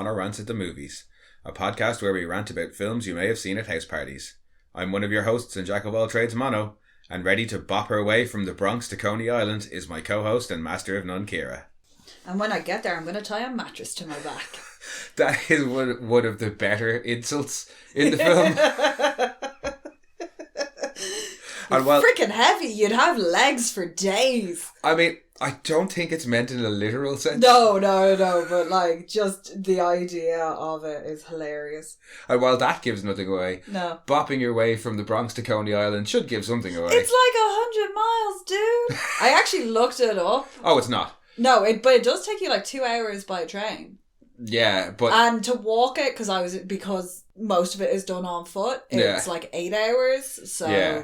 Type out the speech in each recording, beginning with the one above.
MonoRants at the Movies, a podcast where we rant about films you may have seen at house parties. I'm one of your hosts and jack of all trades, Mono, and ready to bop her way from the Bronx to Coney Island is my co-host and master of none, Kira. And when I get there, I'm going to tie a mattress to my back. That is one of the better insults in the film. And well, freaking heavy. You'd have legs for days. I mean, I don't think it's meant in a literal sense. No, but like, just the idea of it is hilarious. And while that gives nothing away, no, bopping your way from the Bronx to Coney Island should give something away. It's like 100 miles, dude. I actually looked it up. Oh, it's not? No, but it does take you like 2 hours by train. Yeah, but... And to walk it, because most of it is done on foot, it's like 8 hours, so... Yeah.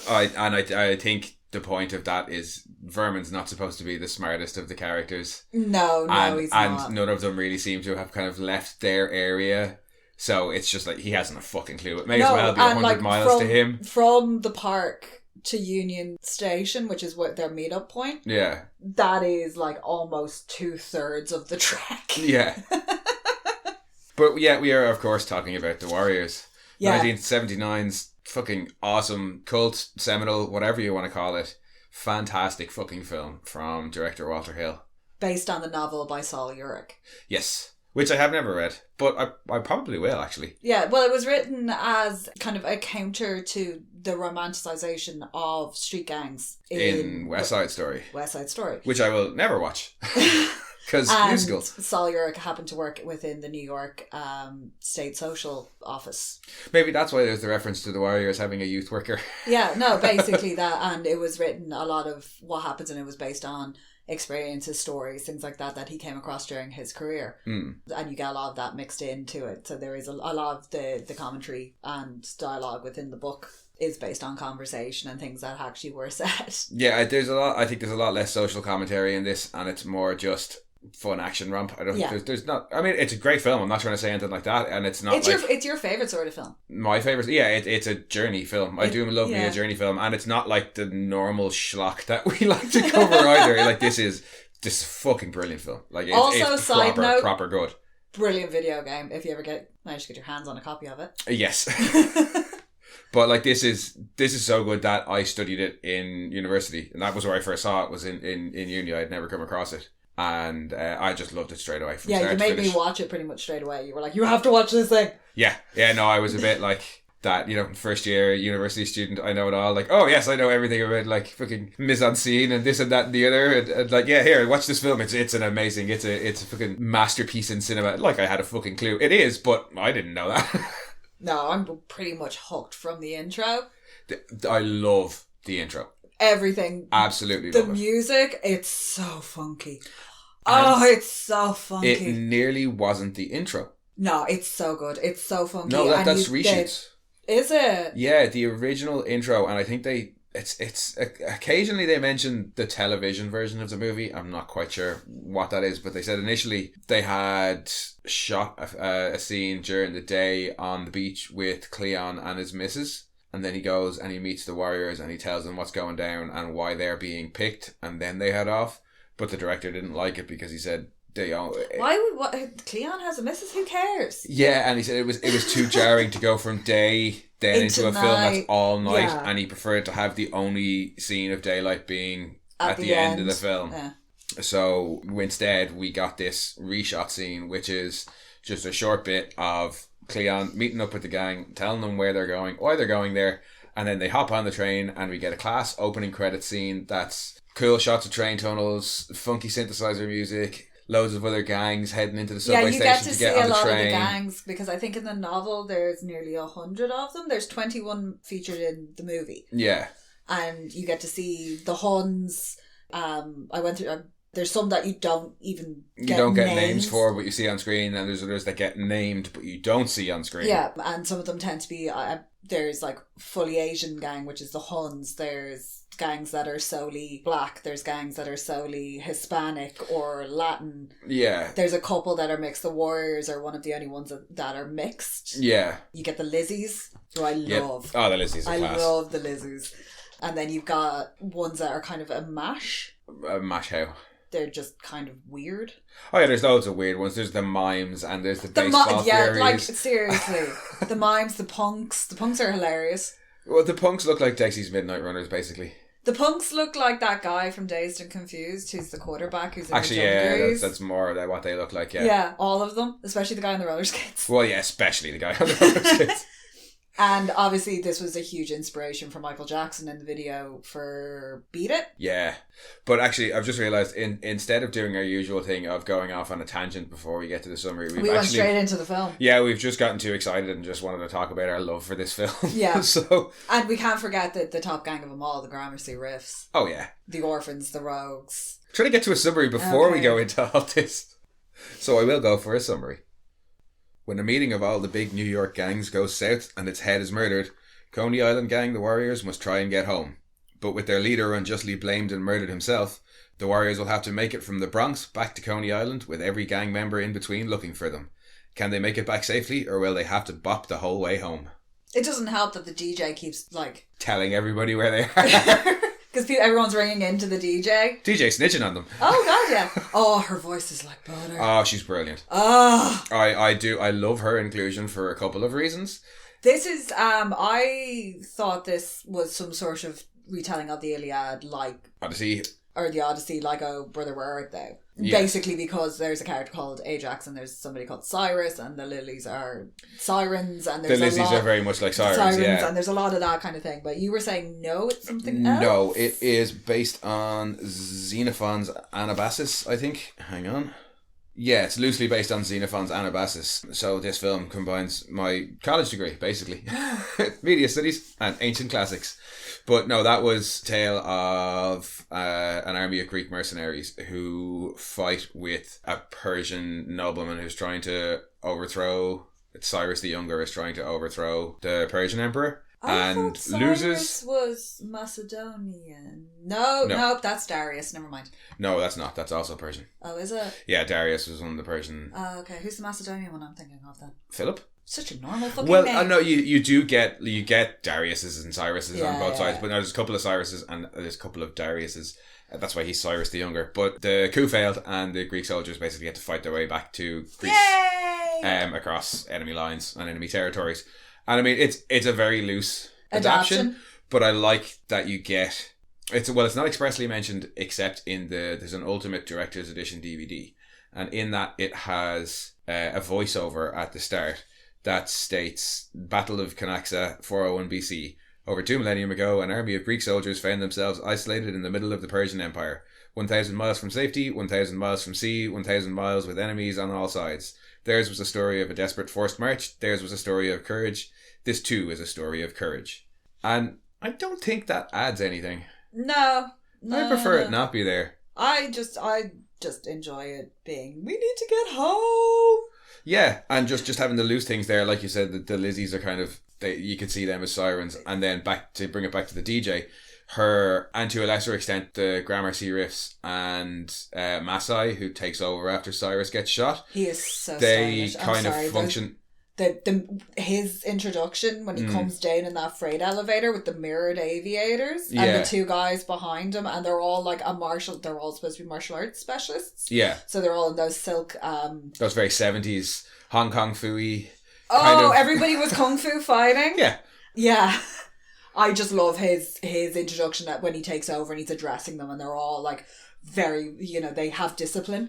I think the point of that is Vermin's not supposed to be the smartest of the characters. No, he's not. And none of them really seem to have kind of left their area. So it's just like, he hasn't a fucking clue. It may as well be 100 miles to him. From the park to Union Station, which is what their meetup point. Yeah. That is like almost 2/3 of the trek. Yeah. But yeah, we are of course talking about The Warriors. Yeah. 1979's fucking awesome, cult, seminal, whatever you want to call it. Fantastic fucking film from director Walter Hill. Based on the novel by Saul Ulrich. Yes. Which I have never read, but I probably will, actually. Yeah, well, it was written as kind of a counter to the romanticisation of street gangs in West Side Story. West Side Story. Which I will never watch. Because musicals. Saul Ulrich happened to work within the New York State Social Office. Maybe that's why there's the reference to the Warriors having a youth worker. Yeah, no, basically that. And it was written, a lot of what happens, and it was based on experiences, stories, things like that he came across during his career. And you get a lot of that mixed into it. So there is a lot of the commentary and dialogue within the book is based on conversation and things that actually were said. Yeah, I think there's a lot less social commentary in this, and it's more just fun action romp. I don't think there's not. I mean, it's a great film. I'm not trying to say anything like that, and it's not. It's your favorite sort of film. My favorite, yeah. It's a journey film. I do love me a journey film, and it's not like the normal schlock that we like to cover either. Like this is fucking brilliant film. Like it's side proper, note, proper good. Brilliant video game. If you ever manage to get your hands on a copy of it. Yes. But like this is so good that I studied it in university, and that was where I first saw it. Was in uni. I'd never come across it. And I just loved it straight away from start to finish. You made me watch it pretty much straight away. You were like, you have to watch this thing. Yeah, no, I was a bit like that, first year university student, I know it all. Like, oh yes, I know everything about like fucking mise en scene and this and that and the other. And like, yeah, here, watch this film. It's an amazing, it's a fucking masterpiece in cinema. Like I had a fucking clue. It is, but I didn't know that. No, I'm pretty much hooked from the intro. I love the intro. Everything. Absolutely the love it. The music, it's so funky. And it's so funky. It nearly wasn't the intro. No, it's so good. It's so funky. No, that's reshoots. Is it? Yeah, the original intro, and I think it's occasionally they mention the television version of the movie. I'm not quite sure what that is, but they said initially they had shot a scene during the day on the beach with Cleon and his missus. And then he goes and he meets the Warriors and he tells them what's going down and why they're being picked, and then they head off. But the director didn't like it because he said why would Cleon has a missus? Who cares? Yeah, and he said it was too jarring to go from day then into a film that's all night, and he preferred to have the only scene of daylight being at the end of the film. Yeah. So instead we got this reshot scene, which is just a short bit of Cleon meeting up with the gang, telling them where they're going, why they're going there, and then they hop on the train and we get a class opening credit scene that's cool shots of train tunnels, funky synthesizer music, loads of other gangs heading into the subway station to get on the train. Yeah, you get to see a lot of the gangs, because I think in the novel there's nearly 100 of them. There's 21 featured in the movie. Yeah. And you get to see the Huns. I went through... there's some that you don't even get You don't get names for, but you see on screen, and there's others that get named, but you don't see on screen. Yeah, and some of them tend to be... there's like fully Asian gang, which is the Huns. There's gangs that are solely black. There's gangs that are solely Hispanic or Latin. Yeah. There's a couple that are mixed. The Warriors are one of the only ones that are mixed. Yeah. You get the Lizzies, who I love. Oh, the Lizzies are class. I love the Lizzies. And then you've got ones that are kind of a mash. A mash how? they're just kind of weird. Oh yeah, there's loads of weird ones. There's the mimes and there's the baseball theories. Like seriously, the mimes, the punks. The punks are hilarious. Well, the punks look like Dexy's Midnight Runners, basically. The punks look like that guy from Dazed and Confused, who's the quarterback, who's in actually, the that's more like what they look like. Yeah, yeah, all of them, especially the guy on the roller skates. Well, yeah, especially the guy on the roller skates. And obviously this was a huge inspiration for Michael Jackson in the video for Beat It. Yeah. But actually, I've just realised, instead of doing our usual thing of going off on a tangent before we get to the summary, we went straight into the film. Yeah, we've just gotten too excited and just wanted to talk about our love for this film. Yeah. So, and we can't forget the top gang of them all, the Gramercy Riffs. Oh, yeah. The Orphans, the Rogues. Trying to get to a summary before we go into all this. So I will go for a summary. When a meeting of all the big New York gangs goes south and its head is murdered, Coney Island gang, the Warriors, must try and get home. But with their leader unjustly blamed and murdered himself, the Warriors will have to make it from the Bronx back to Coney Island with every gang member in between looking for them. Can they make it back safely, or will they have to bop the whole way home? It doesn't help that the DJ keeps, telling everybody where they are. Because everyone's ringing into the DJ. DJ snitching on them. Oh, God, yeah. Oh, her voice is like butter. Oh, she's brilliant. Oh. I love her inclusion for a couple of reasons. This is, I thought this was some sort of retelling of the Iliad, Odyssey. Or the Odyssey, Oh Brother Where Art Thou? Yeah. Basically because there's a character called Ajax and there's somebody called Cyrus and the lilies are sirens and there's the lilies are very much like sirens, yeah. And there's a lot of that kind of thing. But you were saying no, it's something else? No, it is based on Xenophon's Anabasis, I think. Hang on. Yeah, it's loosely based on Xenophon's Anabasis. So this film combines my college degree, basically. Media studies and ancient classics. But no, that was a tale of an army of Greek mercenaries who fight with a Persian nobleman who's trying to overthrow... Cyrus the Younger is trying to overthrow the Persian emperor. And Cyrus loses. Was Macedonian. Nope, that's Darius. Never mind. No, that's not. That's also Persian. Oh, is it? Yeah, Darius was one of the Persian. Oh, okay. Who's the Macedonian one I'm thinking of then? Philip. Such a normal fucking name. Well, no, you get Dariuses and Cyruses on both sides, but now there's a couple of Cyruses and there's a couple of Dariuses. That's why he's Cyrus the Younger. But the coup failed, and the Greek soldiers basically had to fight their way back to Greece, across enemy lines and enemy territories. And I mean, it's a very loose adaptation, but I like that you get... It's not expressly mentioned except in there's an Ultimate Director's Edition DVD. And in that, it has a voiceover at the start that states, Battle of Canaxa, 401 BC. Over 2 millennium ago, an army of Greek soldiers found themselves isolated in the middle of the Persian Empire. 1,000 miles from safety, 1,000 miles from sea, 1,000 miles with enemies on all sides. Theirs was a story of a desperate forced march. Theirs was a story of courage. This too is a story of courage. And I don't think that adds anything. No. I prefer it not be there. I just enjoy it being, we need to get home. Yeah, and just having the loose things there, like you said, the Lizzies are kind of, you could see them as sirens, and then back to bring it back to the DJ, her, and to a lesser extent, the Gramercy Riffs and Masai, who takes over after Cyrus gets shot. He is so They stylish. kind of function... His introduction when he comes down in that freight elevator with the mirrored aviators and the two guys behind him, and they're all like they're all supposed to be martial arts specialists. Yeah. So they're all in those silk those very 70s Hong Kong Phooey. Everybody was kung fu fighting. Yeah. Yeah. I just love his introduction that when he takes over and he's addressing them and they're all like very, they have discipline.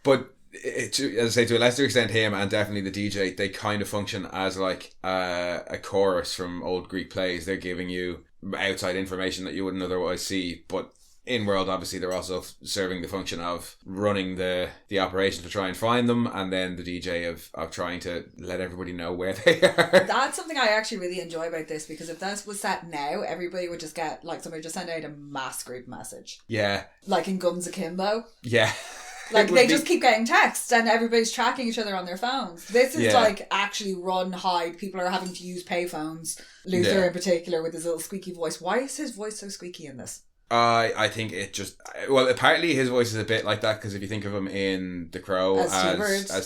But as I say, to a lesser extent, him and definitely the DJ, they kind of function as like a chorus from old Greek plays. They're giving you outside information that you wouldn't otherwise see, but in world, obviously, they're also serving the function of running the operation to try and find them, and then the DJ of trying to let everybody know where they are. That's something I actually really enjoy about this, because if this was set now, everybody would just get, somebody just send out a mass group message. Yeah. Like in Guns Akimbo. Yeah. Just keep getting texts and everybody's tracking each other on their phones. This is actually run, hide. People are having to use payphones. Luther in particular with his little squeaky voice. Why is his voice so squeaky in this? I think it just... Well, apparently his voice is a bit like that, because if you think of him in The Crow as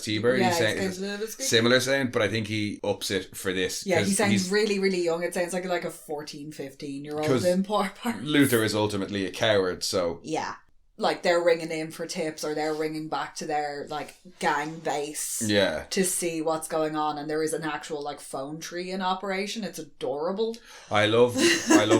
T-Bird, he's similar sound, but I think he ups it for this. Yeah, he sounds really, really young. It sounds like a 14, 15-year-old in part. Luther is ultimately a coward, so... Yeah. Like, they're ringing in for tips, or they're ringing back to their, like, gang base to see what's going on, and there is an actual, like, phone tree in operation. It's adorable. I love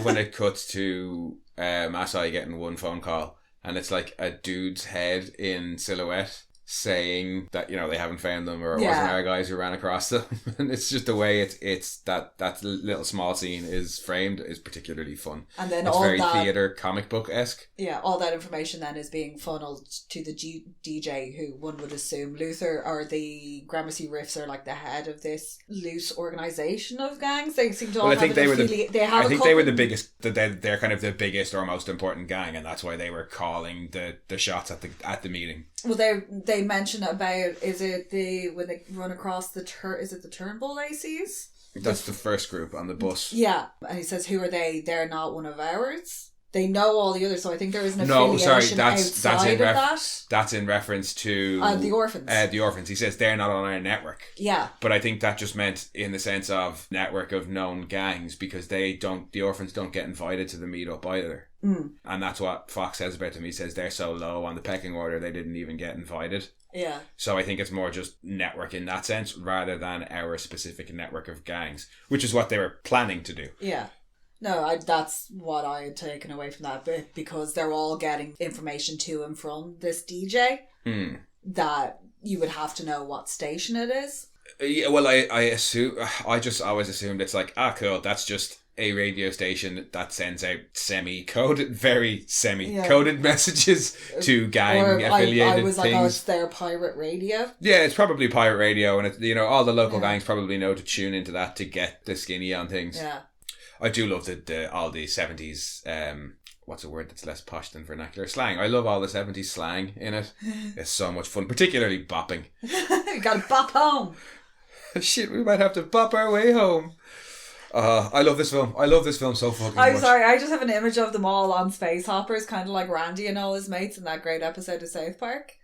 when it cuts to Masai getting one phone call, and it's like a dude's head in silhouette saying that, you know, they haven't found them, or it wasn't our guys who ran across them. And it's just the way it's that little small scene is framed is particularly fun. And then it's very theatre comic book-esque. Yeah, all that information then is being funneled to the DJ, who one would assume Luther or the Gramercy Riffs are like the head of this loose organisation of gangs. They seem to all have they were the biggest. They're kind of the biggest or most important gang, and that's why they were calling the shots at the meeting. Well, they mention about, is it when they run across is it the Turnbull ACs? That's the first group on the bus. Yeah, and he says, who are they? They're not one of ours. They know all the others, so I think there is an affiliation outside of that. That's in reference to... the orphans. The orphans. He says they're not on our network. Yeah. But I think that just meant in the sense of network of known gangs, because the orphans don't get invited to the meetup either. Mm. And that's what Fox says about them. He says they're so low on the pecking order they didn't even get invited. Yeah. So I think it's more just network in that sense rather than our specific network of gangs, which is what they were planning to do. Yeah. No, that's what I had taken away from that bit, because they're all getting information to and from this DJ that you would have to know what station it is. Yeah, well, I just always assumed it's like, cool, that's just a radio station that sends out very semi-coded messages to gang-affiliated I was like, things. It's their pirate radio. Yeah, it's probably pirate radio, and all the local gangs probably know to tune into that to get the skinny on things. Yeah. I do love all the 70s, what's a word that's less posh than vernacular? Slang. I love all the 70s slang in it. It's so much fun, particularly bopping. You gotta bop home. Shit, we might have to bop our way home. I love this film. I love this film so fucking much. I'm sorry, I just have an image of them all on space hoppers, kind of like Randy and all his mates in that great episode of South Park.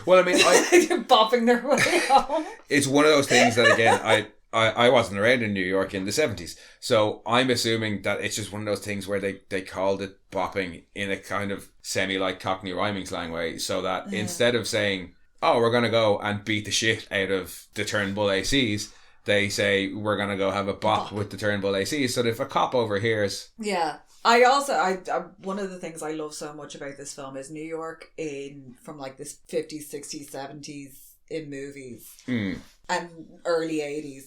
Well, I mean, bopping their way home. It's one of those things that, again, I wasn't around in New York in the 70s, so I'm assuming that it's just one of those things where they called it bopping in a kind of semi-like Cockney rhyming slang way, so that instead of saying, we're going to go and beat the shit out of the Turnbull ACs, they say, we're going to go have a bop with the Turnbull ACs, so that if a cop overhears... Yeah. I also, one of the things I love so much about this film is New York from like this 50s, 60s, 70s in movies and early 80s.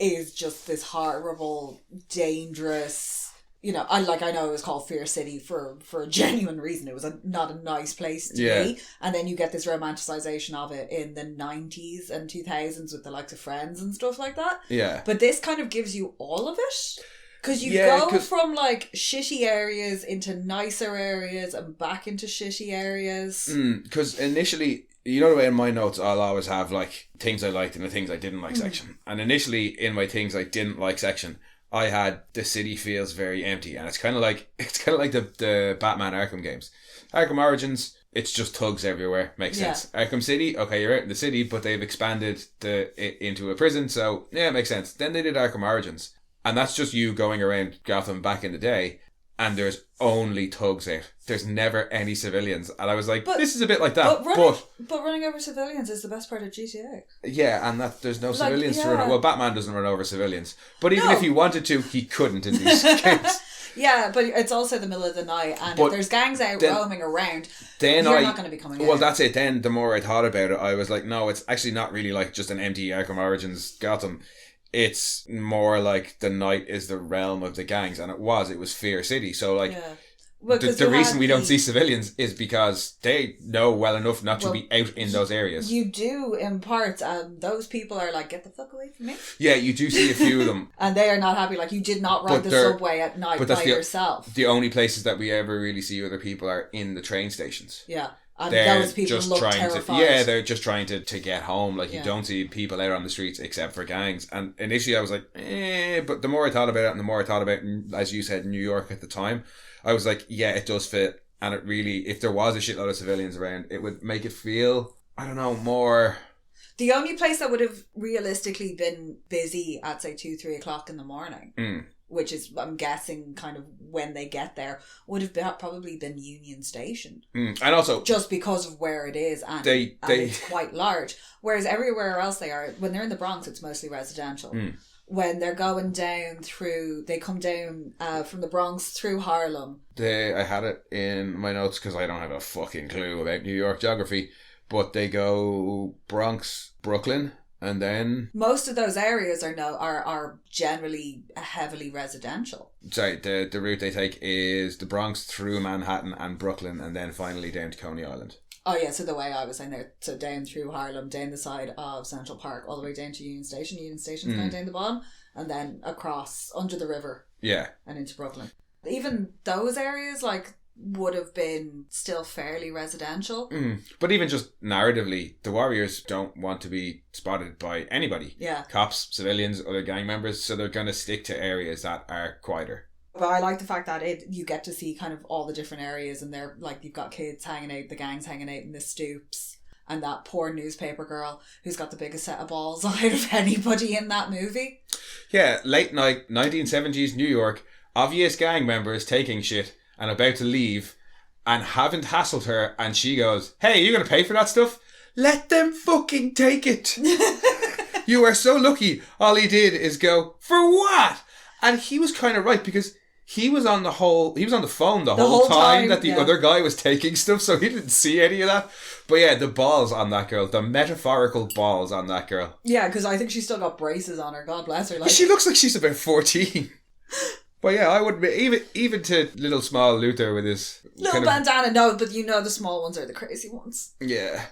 Is just this horrible, dangerous, I know it was called Fear City for a genuine reason. It was not a nice place to be. And then you get this romanticization of it in the 90s and 2000s with the likes of Friends and stuff like that. Yeah. But this kind of gives you all of it. Because you go from like shitty areas into nicer areas and back into shitty areas. Because initially... You know the way in my notes I'll always have like things I liked and the things I didn't like section. And initially in my things I didn't like section, I had the city feels very empty, and it's kind of like the Batman Arkham games. Arkham Origins, it's just thugs everywhere. Makes sense. Arkham City, okay, you're out in the city, but they've expanded it into a prison, so yeah, it makes sense. Then they did Arkham Origins, and that's just you going around Gotham back in the day. And there's only thugs out. There's never any civilians. And I was like, this is a bit like that. But running over civilians is the best part of GTA. Yeah, and that there's no civilians to run over. Well, Batman doesn't run over civilians. But even if he wanted to, he couldn't in these games. Yeah, but it's also the middle of the night. And if there's gangs out roaming around, you're not going to be coming out. Well, that's it. Then the more I thought about it, I was like, no, it's actually not really like just an empty Arkham Origins Gotham. It's more like the night is the realm of the gangs, and it was Fear City. So like the reason we don't see civilians is because they know well enough not to be out in those areas. You do in parts, and those people are like, get the fuck away from me. Yeah, you do see a few of them. And they are not happy. Like, you did not ride the subway at night by yourself. The only places that we ever really see other people are in the train stations. Yeah. And they're those people just look trying terrified. they're just trying to get home. Like, you don't see people out on the streets except for gangs. And initially I was like, but the more I thought about it, and the more I thought about, as you said, New York at the time, I was like, yeah, it does fit. And it really, if there was a shitload of civilians around, it would make it feel, I don't know, more... The only place that would have realistically been busy at, say, 2-3 o'clock in the morning, which is, I'm guessing, kind of when they get there, would have probably been Union Station. And also... Just because of where it is, and it's quite large. Whereas everywhere else when they're in the Bronx, it's mostly residential. When they're going down they come down from the Bronx through Harlem. I had it in my notes because I don't have a fucking clue about New York geography. But they go Bronx, Brooklyn, and then... Most of those areas are generally heavily residential. Sorry, the route they take is the Bronx through Manhattan and Brooklyn, and then finally down to Coney Island. Oh yeah, so the way I was saying there, so down through Harlem, down the side of Central Park, all the way down to Union Station. Union Station's kind of down the bottom, and then across under the river. Yeah. And into Brooklyn. Even those areas, like... would have been still fairly residential. But even just narratively, the Warriors don't want to be spotted by anybody. Yeah. Cops, civilians, other gang members, so they're going to stick to areas that are quieter. But I like the fact that you get to see kind of all the different areas, and they're like, you've got kids hanging out, the gangs hanging out in the stoops, and that poor newspaper girl who's got the biggest set of balls out of anybody in that movie. Yeah, late night, 1970s New York, obvious gang members taking shit and about to leave and haven't hassled her, and she goes, hey, you going to pay for that stuff? Let them fucking take it. You are so lucky. All he did is go, for what? And he was kind of right, because he was on the phone the whole time that the other guy was taking stuff, so he didn't see any of that. But yeah, the balls on that girl, the metaphorical balls on that girl. Yeah, because I think she's still got braces on her. God bless her. Like, she looks like she's about 14. But yeah, I wouldn't be, even to little small Luther with his... Little bandana, no, but you know the small ones are the crazy ones. Yeah.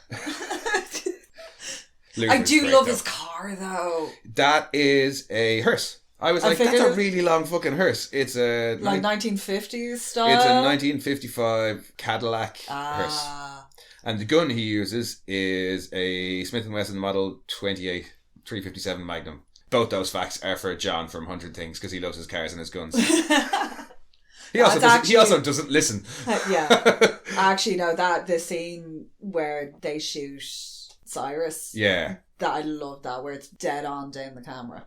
I do love his car, though. That is a hearse. I was like, that's a really long fucking hearse. It's a... Like 1950s style? It's a 1955 Cadillac hearse. And the gun he uses is a Smith & Wesson Model 28 357 Magnum. Both those facts are for John from 100 Things, because he loves his cars and his guns. He also doesn't listen. Yeah. Actually, no, the scene where they shoot Cyrus. Yeah. That I love that, where it's dead on down the camera.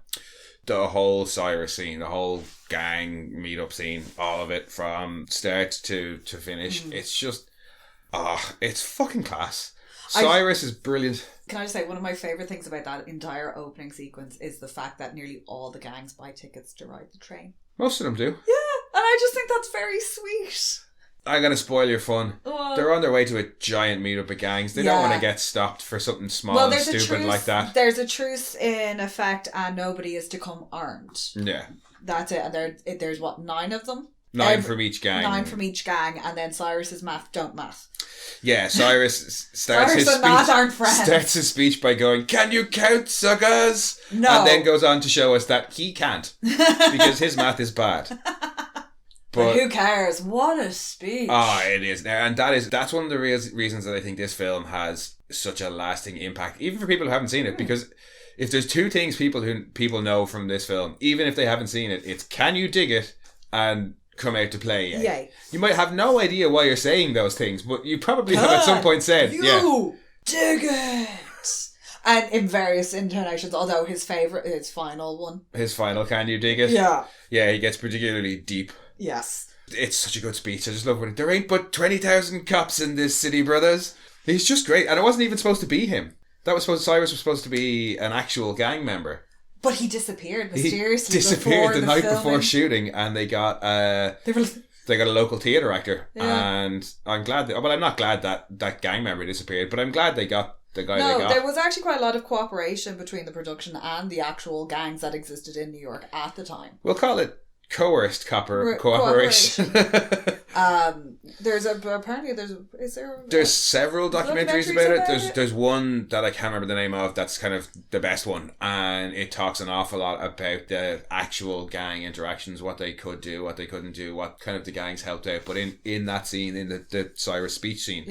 The whole Cyrus scene, the whole gang meet-up scene, all of it from start to finish. It's just, it's fucking class. Cyrus is brilliant. Can I just say, one of my favourite things about that entire opening sequence is the fact that nearly all the gangs buy tickets to ride the train. Most of them do. Yeah, and I just think that's very sweet. I'm going to spoil your fun. They're on their way to a giant meetup of gangs. They don't want to get stopped for something small and stupid like that. There's a truce in effect, and nobody is to come armed. Yeah. That's it. And there's 9 of them? 9 from each gang. 9 from each gang, and then Cyrus's math don't math. Yeah, Cyrus starts starts his speech by going, "Can you count, suckers?" No. And then goes on to show us that he can't, because his math is bad. But who cares? What a speech. Oh, it is. And that's one of the reasons that I think this film has such a lasting impact, even for people who haven't seen it, because if there's 2 things people know from this film, even if they haven't seen it, it's can you dig it and come out to play. Yay. You might have no idea why you're saying those things, but you probably have at some point said, dig it. And in various intonations, although his final one. His final, can you dig it? Yeah. Yeah, he gets particularly deep. Yes. It's such a good speech. I just love it. There ain't but 20,000 cops in this city, brothers. He's just great. And it wasn't even supposed to be him. Cyrus was supposed to be an actual gang member. But he disappeared mysteriously. He disappeared the night before shooting, and they got a local theatre actor. Yeah. And I'm glad I'm not glad that gang member disappeared, but I'm glad they got the guy they got. No, there was actually quite a lot of cooperation between the production and the actual gangs that existed in New York at the time. We'll call it coerced cooperation. There's several documentaries about it. There's one that I can't remember the name of that's kind of the best one, and it talks an awful lot about the actual gang interactions, what they could do, what they couldn't do, what kind of the gangs helped out. But in that scene, in the Cyrus speech scene,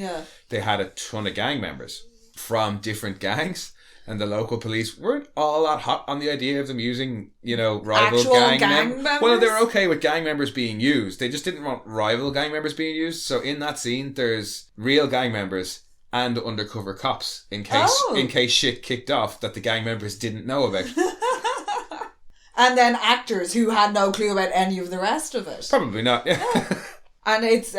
they had a ton of gang members from different gangs. And the local police weren't all that hot on the idea of them using, rival actual gang members. Well, they're okay with gang members being used. They just didn't want rival gang members being used. So in that scene, there's real gang members and undercover cops in case shit kicked off that the gang members didn't know about. And then actors who had no clue about any of the rest of it. Probably not. Yeah. Because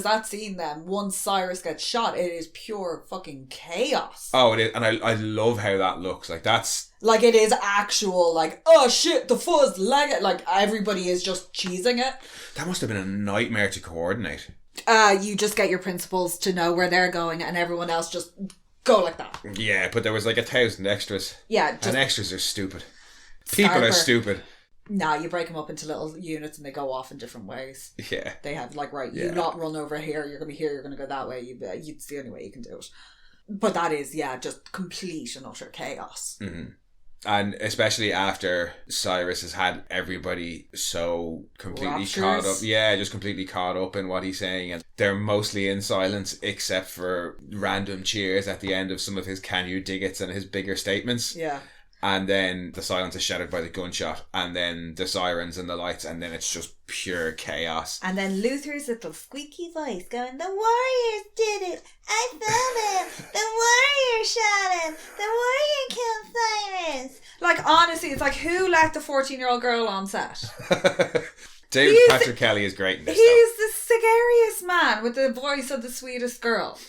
that scene then, once Cyrus gets shot, it is pure fucking chaos. Oh, it is. And I love how that looks. Like, that's... Like, it is actual, like, oh shit, the fuzz, like, everybody is just cheesing it. That must have been a nightmare to coordinate. You just get your principals to know where they're going and everyone else just go like that. Yeah, but there was like 1,000 extras. Yeah. And extras are stupid. People are stupid. Nah, you break them up into little units and they go off in different ways. Yeah. They have, like, you not run over here, you're going to be here, you're going to go that way. It's the only way you can do it. But that is, just complete and utter chaos. Mm-hmm. And especially after Cyrus has had everybody so completely caught up. Yeah, just completely caught up in what he's saying. And they're mostly in silence except for random cheers at the end of some of his "can you dig it" and his bigger statements. Yeah. And then the silence is shattered by the gunshot, and then the sirens and the lights, and then it's just pure chaos. And then Luther's little squeaky voice going, "The Warriors did it! I filmed it! The Warriors shot him! The Warrior killed Cyrus!" Like, honestly, it's like, who let the 14-year-old girl on set? David Patrick Kelly is great in this. He's the scariest man with the voice of the sweetest girl.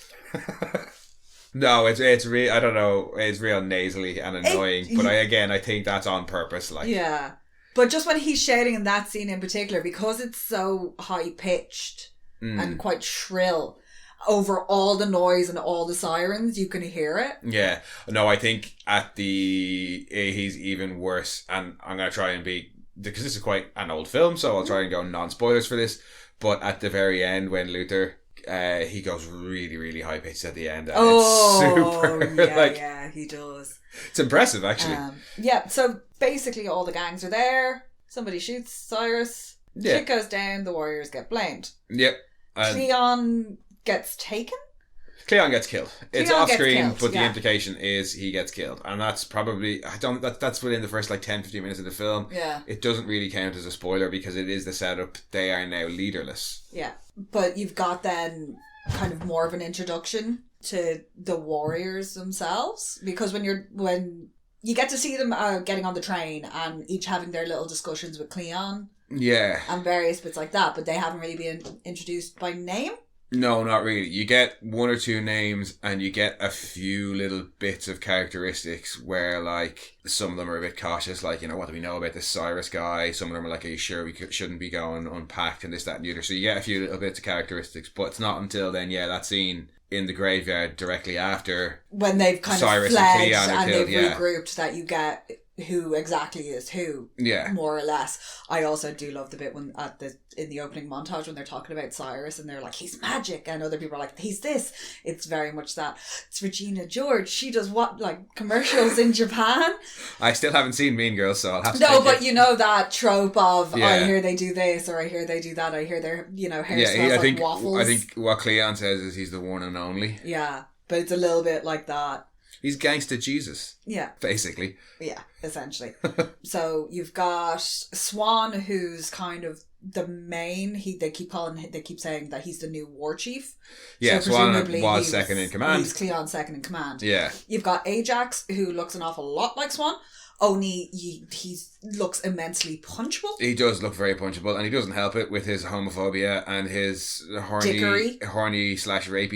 No, it's real. I don't know. It's real nasally and annoying. But I think that's on purpose. Like, yeah, but just when he's shouting in that scene in particular, because it's so high pitched and quite shrill over all the noise and all the sirens, you can hear it. Yeah, no, I think he's even worse. And I'm gonna try and because this is quite an old film, so I'll try and go non-spoilers for this. But at the very end, when Luther. He goes really, really high pitched at the end. And it's super. Yeah, he does. It's impressive, actually. So basically all the gangs are there. Somebody shoots Cyrus. Yeah. Shit goes down. The Warriors get blamed. Yep. Cleon gets taken? Cleon gets killed. It's off screen, but the implication is he gets killed. And that's probably, that's within the first 10-15 minutes of the film. Yeah. It doesn't really count as a spoiler because it is the setup. They are now leaderless. Yeah. But you've got then kind of more of an introduction to the Warriors themselves, because when you get to see them getting on the train and each having their little discussions with Cleon. Yeah. And various bits like that, but they haven't really been introduced by name. No, not really. You get one or two names and you get a few little bits of characteristics where, some of them are a bit cautious, what do we know about this Cyrus guy? Some of them are like, are you sure we shouldn't be going unpacked and this, that and the other? So you get a few little bits of characteristics, but it's not until then, that scene in the graveyard directly after when they've kind Cyrus of fled and they've regrouped that you get who exactly is who, more or less. I also do love the bit when in the opening montage when they're talking about Cyrus and they're like, he's magic, and other people are like, he's this. It's very much that. It's Regina George. She does commercials in Japan. I still haven't seen Mean Girls, so I'll have to. No, but you know that trope of I hear they do this or I hear they do that. I hear their hair smells like waffles. I think what Cleon says is he's the one and only. Yeah, but it's a little bit like that. He's gangster Jesus. Yeah. Basically. Yeah, essentially. So you've got Swan, who's kind of the main. They keep saying that he's the new war chief. Yeah, so Swan was second in command. He's Cleon's second in command. Yeah. You've got Ajax, who looks an awful lot like Swan. Only he looks immensely punchable. He does look very punchable, and he doesn't help it with his homophobia and his horny/rapey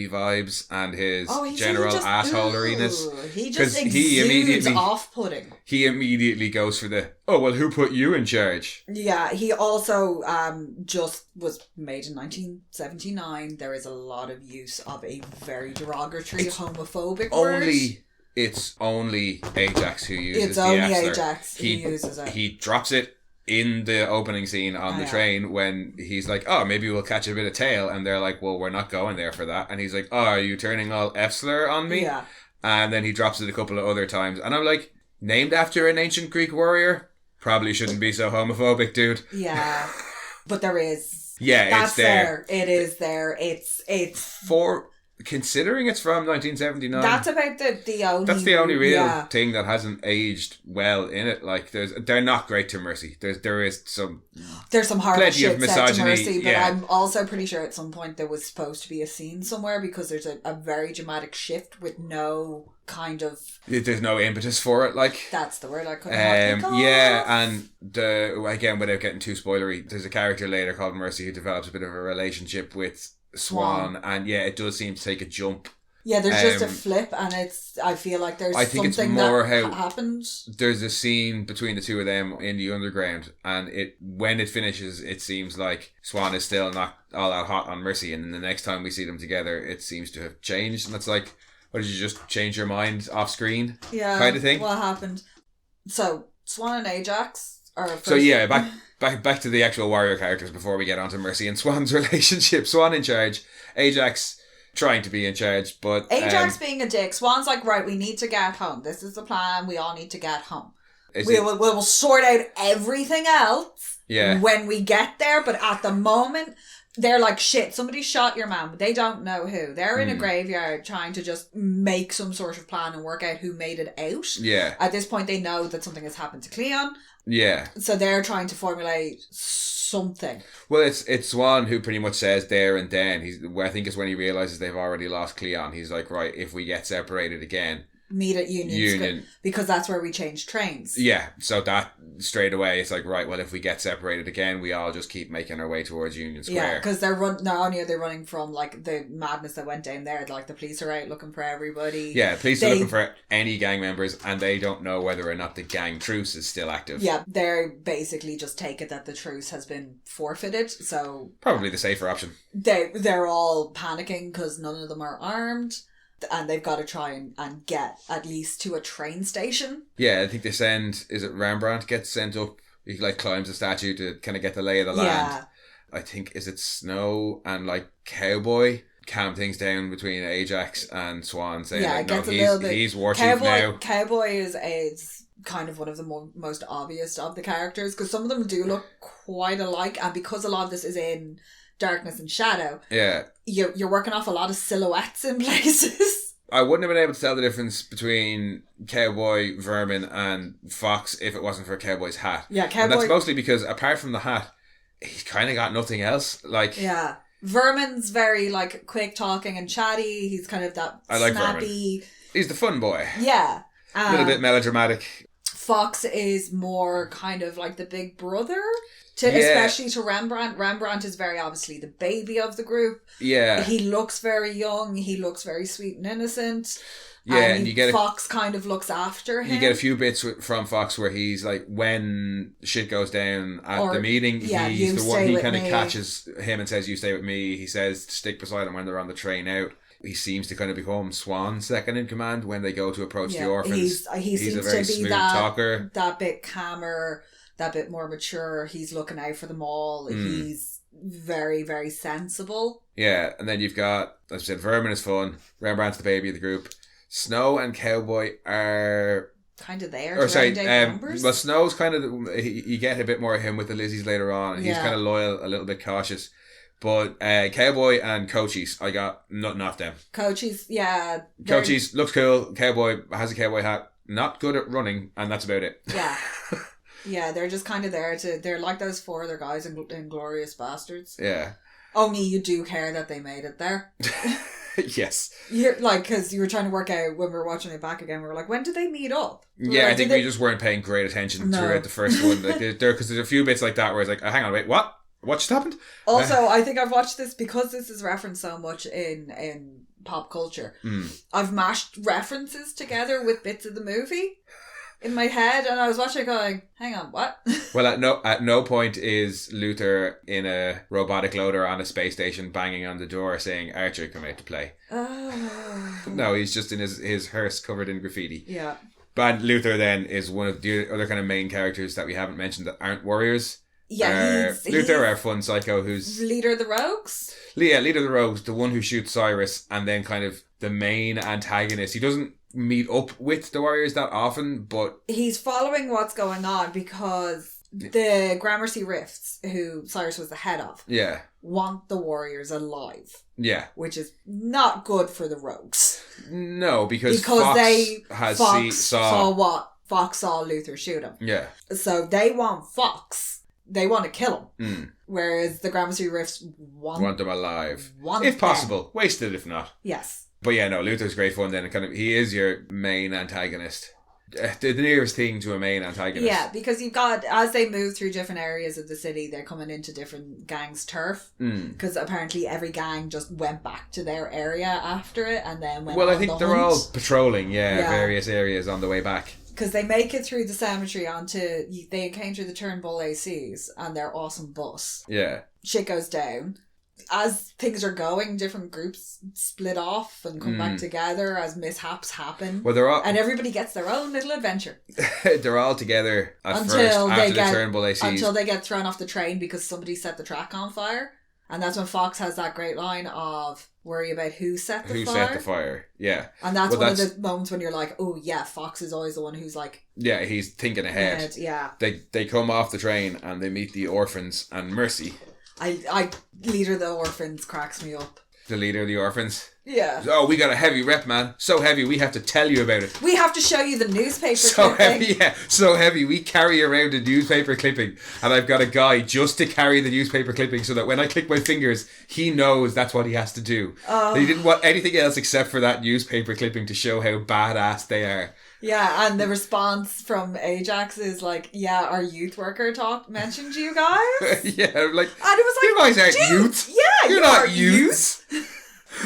vibes and his general assholeriness. He just exudes off-putting. He immediately goes for the, oh, well, who put you in charge? Yeah, he also just was made in 1979. There is a lot of use of a very derogatory homophobic word. It's only Ajax who uses Ajax who uses it. He drops it in the opening scene on the train when he's like, oh, maybe we'll catch a bit of tail, and they're like, well, we're not going there for that, and he's like, oh, are you turning all F-slur on me? Yeah. And then he drops it a couple of other times, and I'm like, named after an ancient Greek warrior? Probably shouldn't be so homophobic, dude. Yeah. But there is. Yeah, That's it's there. It is there. It's for considering it's from 1979. That's about the only. That's the only real thing that hasn't aged well in it. Like they're not great to Mercy. There's some horrible shit said to Mercy, but yeah. I'm also pretty sure at some point there was supposed to be a scene somewhere because there's a very dramatic shift with no kind of. There's no impetus for it. Like that's the word I couldn't think of. Yeah, and again, without getting too spoilery, there's a character later called Mercy who develops a bit of a relationship with Swan, and yeah, it does seem to take a jump. Yeah, there's just a flip, and I feel like there's something that happened. There's a scene between the two of them in the underground, and when it finishes, it seems like Swan is still not all that hot on Mercy, and then the next time we see them together, it seems to have changed, and it's like, what, did you just change your mind off screen? Yeah, kind of thing. What happened? So Swan and Ajax are. So yeah, back to the actual warrior characters before we get onto Mercy and Swan's relationship. Swan in charge, Ajax trying to be in charge, but Ajax being a dick. Swan's like, right, we need to get home. This is the plan. We all need to get home. We'll sort out everything else when we get there, but at the moment they're like, shit, somebody shot your man, but they don't know who. They're in a graveyard trying to just make some sort of plan and work out who made it out. Yeah. At this point they know that something has happened to Cleon. Yeah. So they're trying to formulate something. Well, it's Swan who pretty much says there and then, I think it's when he realises they've already lost Cleon, he's like, right, if we get separated again, meet at Union because that's where we change trains. Yeah, so that straight away it's like, right, well, if we get separated again, we all just keep making our way towards Union Square. Yeah, because not only are they running from like the madness that went down there, like the police are out looking for everybody. Yeah, police are looking for any gang members, and they don't know whether or not the gang truce is still active. Yeah, they're basically just take it that the truce has been forfeited, so probably the safer option. They're all panicking because none of them are armed. And they've got to try and get at least to a train station. Yeah, I think they send... Is it Rembrandt gets sent up? He like climbs the statue to kind of get the lay of the land. I think, is it Snow and like Cowboy calm things down between Ajax and Swan, saying like, no, he's war chief now. Cowboy is kind of one of the most obvious of the characters, because some of them do look quite alike, and because a lot of this is in darkness and shadow, you're working off a lot of silhouettes in places. I wouldn't have been able to tell the difference between Cowboy, Vermin and Fox if it wasn't for Cowboy's hat. Yeah, Cowboy... And that's mostly because apart from the hat, he's kind of got nothing else. Like, yeah, Vermin's very like quick talking and chatty. He's kind of that snappy... Vermin. He's the fun boy. Yeah. A little bit melodramatic. Fox is more kind of like the big brother, especially to Rembrandt. Rembrandt is very obviously the baby of the group. Yeah. He looks very young. He looks very sweet and innocent. Yeah, and you get Fox kind of looks after him. You get a few bits from Fox where he's like, when shit goes down at the meeting, he's the one, he kind of catches him and says, you stay with me. He says to stick beside him when they're on the train out. He seems to kind of become Swan's second in command when they go to approach the orphans. He seems a very to be smooth talker. That bit calmer, that bit more mature. He's looking out for them all. He's very, very sensible. Yeah, and then you've got, as I said, Vermin is fun. Rembrandt's the baby of the group. Snow and Cowboy are... kind of there. Numbers. Well, Snow's kind of... You get a bit more of him with the Lizzies later on. He's kind of loyal, a little bit cautious. But Cowboy and Cochise, I got nothing off them. Cochise, yeah. Cochise looks cool. Cowboy has a cowboy hat. Not good at running, and that's about it. Yeah. Yeah, they're just kind of there to... They're like those four other guys in Glorious Bastards. Yeah. Only you do care that they made it there. Yes. You're like, because you were trying to work out when we were watching it back again, we were like, when did they meet up? I think we just weren't paying great attention throughout the first one. Like, because there's a few bits like that where it's like, hang on, wait, what? What just happened? Also, I think I've watched this because this is referenced so much in pop culture. I've mashed references together with bits of the movie in my head, and I was watching it going, hang on, what? Well, at no point is Luther in a robotic loader on a space station banging on the door saying, Archer, come out to play. Oh. No, he's just in his hearse covered in graffiti. Yeah. But Luther then is one of the other kind of main characters that we haven't mentioned that aren't warriors. Yeah, Luther, our fun psycho, who's leader of the rogues. Yeah, leader of the rogues, the one who shoots Cyrus, and then kind of the main antagonist. He doesn't meet up with the warriors that often, but he's following what's going on because the Gramercy Rifts, who Cyrus was the head of, want the warriors alive. Yeah, which is not good for the rogues. No, because Fox saw what Fox saw Luther shoot him. Yeah, so they want Fox. They want to kill him. Whereas the Gramercy Rifts want them alive. If possible. Wasted if not. Yes. But yeah, no, Luther's great fun then. He is your main antagonist. The nearest thing to a main antagonist. Yeah, because you've got, as they move through different areas of the city, they're coming into different gangs' turf. Because apparently every gang just went back to their area after it and then went on I think they're hunt. all patrolling, various areas on the way back. Because they make it through the cemetery they encounter the Turnbull ACs and their awesome bus. Yeah. Shit goes down. As things are going, different groups split off and come back together as mishaps happen. Well, and everybody gets their own little adventure. They're all together after the Turnbull ACs. Until they get thrown off the train because somebody set the track on fire. And that's when Fox has that great line of worry about who set the fire. Who set the fire, yeah. And that's one of the moments when you're like, oh yeah, Fox is always the one who's like... Yeah, he's thinking ahead. Yeah. They come off the train and they meet the orphans and Mercy. Leader of the orphans cracks me up. The leader of the orphans? Yeah. Oh, we got a heavy rep, man. So heavy, we have to tell you about it. We have to show you the newspaper clipping. Heavy, yeah. So heavy, we carry around a newspaper clipping. And I've got a guy just to carry the newspaper clipping so that when I click my fingers, he knows that's what he has to do. He didn't want anything else except for that newspaper clipping to show how badass they are. Yeah, and the response from Ajax is like, yeah, our youth worker mentioned you guys. Yeah, like, and it was like, you guys aren't youths. Yeah, you're not youths.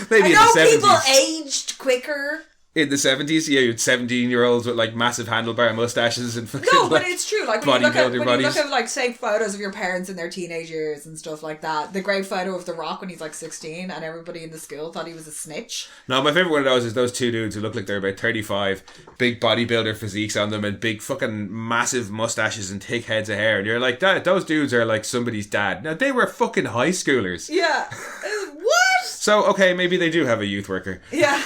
Maybe I know in the 70s. People aged quicker. In the 70s, yeah, you had 17-year-olds with like massive handlebar mustaches and fucking no, but it's true. Like when you look at like say photos of your parents in their teenage years and stuff like that. The great photo of The Rock when he's like 16 and everybody in the school thought he was a snitch. No, my favourite one of those is those two dudes who look like they're about 35, big bodybuilder physiques on them and big fucking massive mustaches and thick heads of hair, and you're like, those dudes are like somebody's dad. Now they were fucking high schoolers. Yeah. What? So okay, maybe they do have a youth worker. Yeah.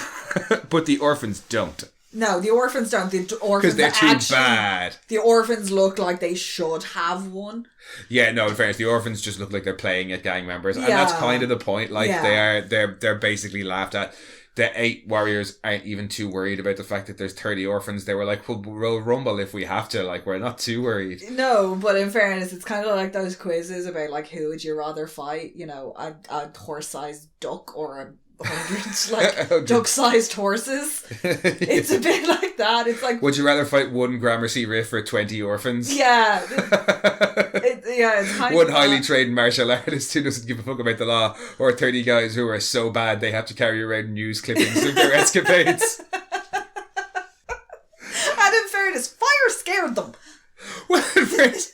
But the orphans don't. No, the orphans don't. The orphans because they're too bad. The orphans look like they should have one. Yeah, no, in fairness, the orphans just look like they're playing at gang members, and that's kind of the point. Like they're basically laughed at. The 8 warriors aren't even too worried about the fact that there's 30 orphans. They were like, we'll rumble if we have to. Like, we're not too worried. No, but in fairness, it's kind of like those quizzes about like who would you rather fight? You know, a horse-sized duck or a 100 duck-sized horses. It's a bit like that. It's like, would you rather fight one Gramercy Riff or 20 orphans? Yeah, it's kind one of highly trained martial artist who doesn't give a fuck about the law, or 30 guys who are so bad they have to carry around news clippings of their escapades. And in fairness, fire scared them. Well, in fairness,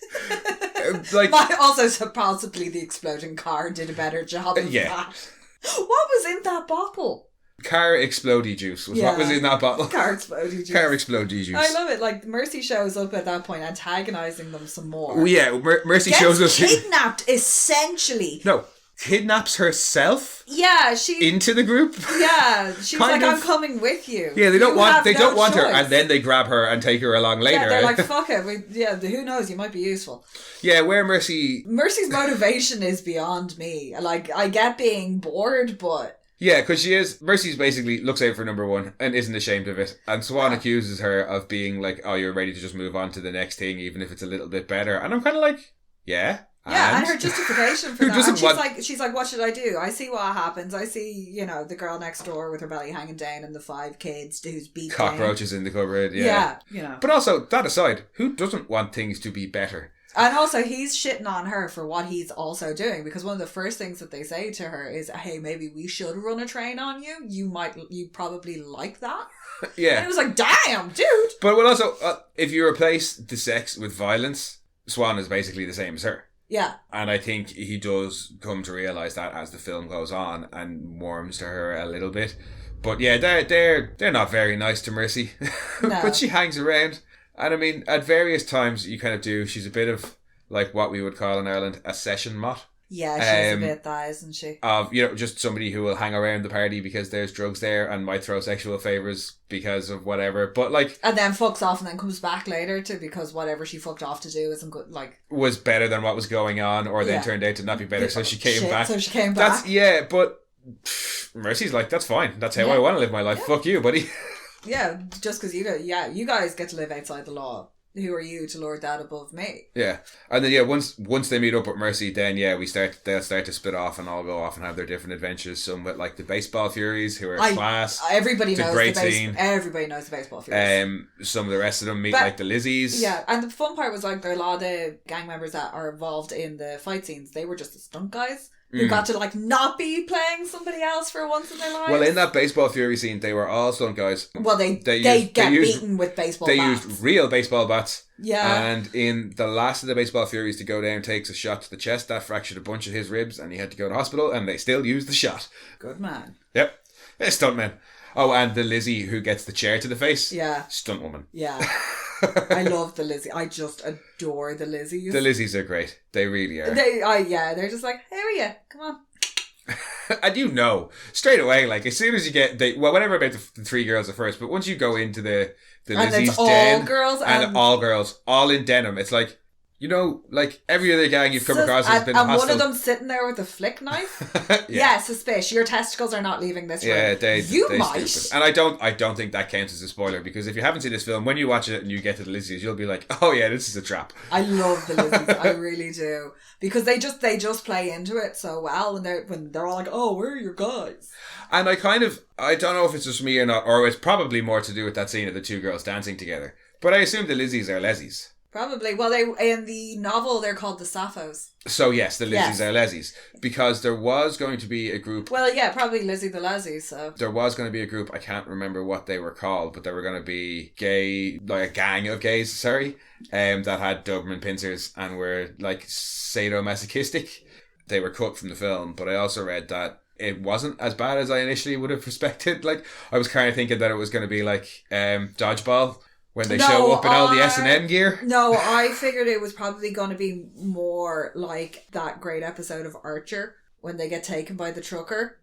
also possibly the exploding car did a better job of that. What was in that bottle? Car explodey juice was what was in that bottle. Car explodey juice. Car explodey juice. I love it. Like, Mercy shows up at that point, antagonising them some more. Oh, yeah, Mercy shows us... kidnapped, essentially. No, kidnaps herself. Yeah, into the group. Yeah, she's like, I'm coming with you. Yeah, they don't want her, and then they grab her and take her along later. Yeah, they're like, fuck it. Who knows? You might be useful. Yeah, where Mercy's motivation is beyond me. Like, I get being bored, but... Yeah, because Mercy's basically looks out for number one and isn't ashamed of it. And Swan accuses her of being like, oh, you're ready to just move on to the next thing, even if it's a little bit better. And I'm kind of like, yeah. Yeah, and her justification for that. And she's like, what should I do? I see what happens. I see, the girl next door with her belly hanging down and the 5 kids who's beat cockroaches in the cupboard. Yeah. But also, that aside, who doesn't want things to be better? And also, he's shitting on her for what he's also doing, because one of the first things that they say to her is, hey, maybe we should run a train on you. You probably like that. Yeah. And it was like, damn, dude. But also, if you replace the sex with violence, Swan is basically the same as her. Yeah. And I think he does come to realise that as the film goes on and warms to her a little bit. But yeah, they're not very nice to Mercy. No. But she hangs around. And I mean, at various times you kind of do, she's a bit of like what we would call in Ireland a session mot. Yeah, she's a bit that, isn't she? Of, you know, just somebody who will hang around the party because there's drugs there and might throw sexual favours because of whatever. But like... And then fucks off and then comes back later because whatever she fucked off to do isn't good, like... Was better than what was going on, or then turned out to not be better, so she came back. So she came back. But Mercy's like, that's fine. That's how I want to live my life. Yeah. Fuck you, buddy. Yeah, just because you guys get to live outside the law. Who are you to lord that above me? Yeah. And then once they meet up with Mercy, then they'll start to split off and all go off and have their different adventures. Some with like the baseball furies who are class. Everybody knows great scene. Everybody knows the baseball furies. Some of the rest of them meet like the Lizzies. Yeah, and the fun part was like there are a lot of the gang members that are involved in the fight scenes. They were just the stunt guys. Who got to like not be playing somebody else for once in their lives. Well, in that baseball fury scene, they were all stunt guys. Well, they get beaten with baseball bats. They used real baseball bats. Yeah. And in the last of the baseball furies to go down takes a shot to the chest. That fractured a bunch of his ribs and he had to go to hospital and they still used the shot. Good man. Yep. They're stuntmen. Oh, and the Lizzie who gets the chair to the face. Yeah. Stunt woman. Yeah. I love the Lizzie. I just adore the Lizzies. The Lizzies are great. They really are. They're just like, how are you? Come on. And you know, straight away, like as soon as you get whatever about the three girls at first, but once you go into the Lizzie's den, all girls, all in denim, it's like, you know, like every other gang you've come across has been hostile. And one of them sitting there with a flick knife. Yeah, suspicious. Your testicles are not leaving this room. Yeah, they might. Stupid. And I don't think that counts as a spoiler, because if you haven't seen this film, when you watch it and you get to the Lizzies, you'll be like, oh yeah, this is a trap. I love the Lizzies. I really do, because they just play into it so well when they're all like, oh, where are your guys? And I don't know if it's just me or not, or it's probably more to do with that scene of the two girls dancing together. But I assume the Lizzies are Lezzies. Probably. Well, in the novel, they're called the Sapphos. So yes, the Lizzies are Lezzies. Because there was going to be a group... Well, yeah, probably Lizzie the Leslie, so... There was going to be a group, I can't remember what they were called, but they were going to be gay, like a gang of gays, that had Doberman pincers and were like sadomasochistic. They were cut from the film, but I also read that it wasn't as bad as I initially would have suspected. Like, I was kind of thinking that it was going to be like Dodgeball, when they show up in all the S&M gear. No, I figured it was probably going to be more like that great episode of Archer when they get taken by the trucker.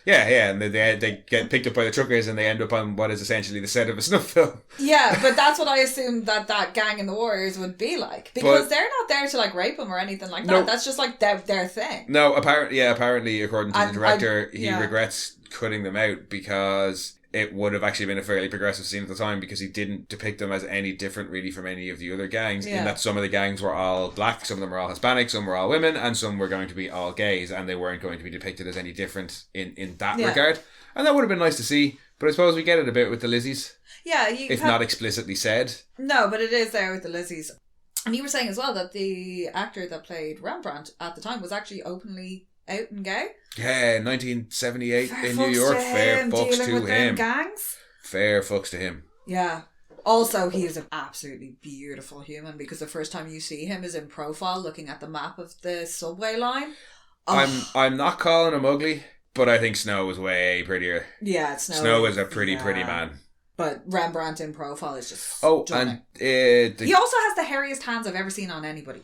Yeah, and they get picked up by the truckers and they end up on what is essentially the set of a snuff film. Yeah, but that's what I assumed that gang in the Warriors would be like. Because they're not there to like rape them or anything like that. No, that's just like their thing. No, apparently according to the director, he regrets cutting them out because... It would have actually been a fairly progressive scene at the time, because he didn't depict them as any different really from any of the other gangs, in that some of the gangs were all black, some of them were all Hispanic, some were all women, and some were going to be all gays, and they weren't going to be depicted as any different in that regard. And that would have been nice to see, but I suppose we get it a bit with the Lizzies. Yeah. Not explicitly said. No, but it is there with the Lizzies. And you were saying as well that the actor that played Rembrandt at the time was actually openly out and gay. Yeah, 1978 in New York. Fair fucks to him. Gangs. Fair fucks to him. Yeah. Also, he is an absolutely beautiful human, because the first time you see him is in profile, looking at the map of the subway line. Oh. I'm not calling him ugly, but I think Snow is way prettier. Yeah, Snow is a pretty man. But Rembrandt in profile is just stunning. And he also has the hairiest hands I've ever seen on anybody.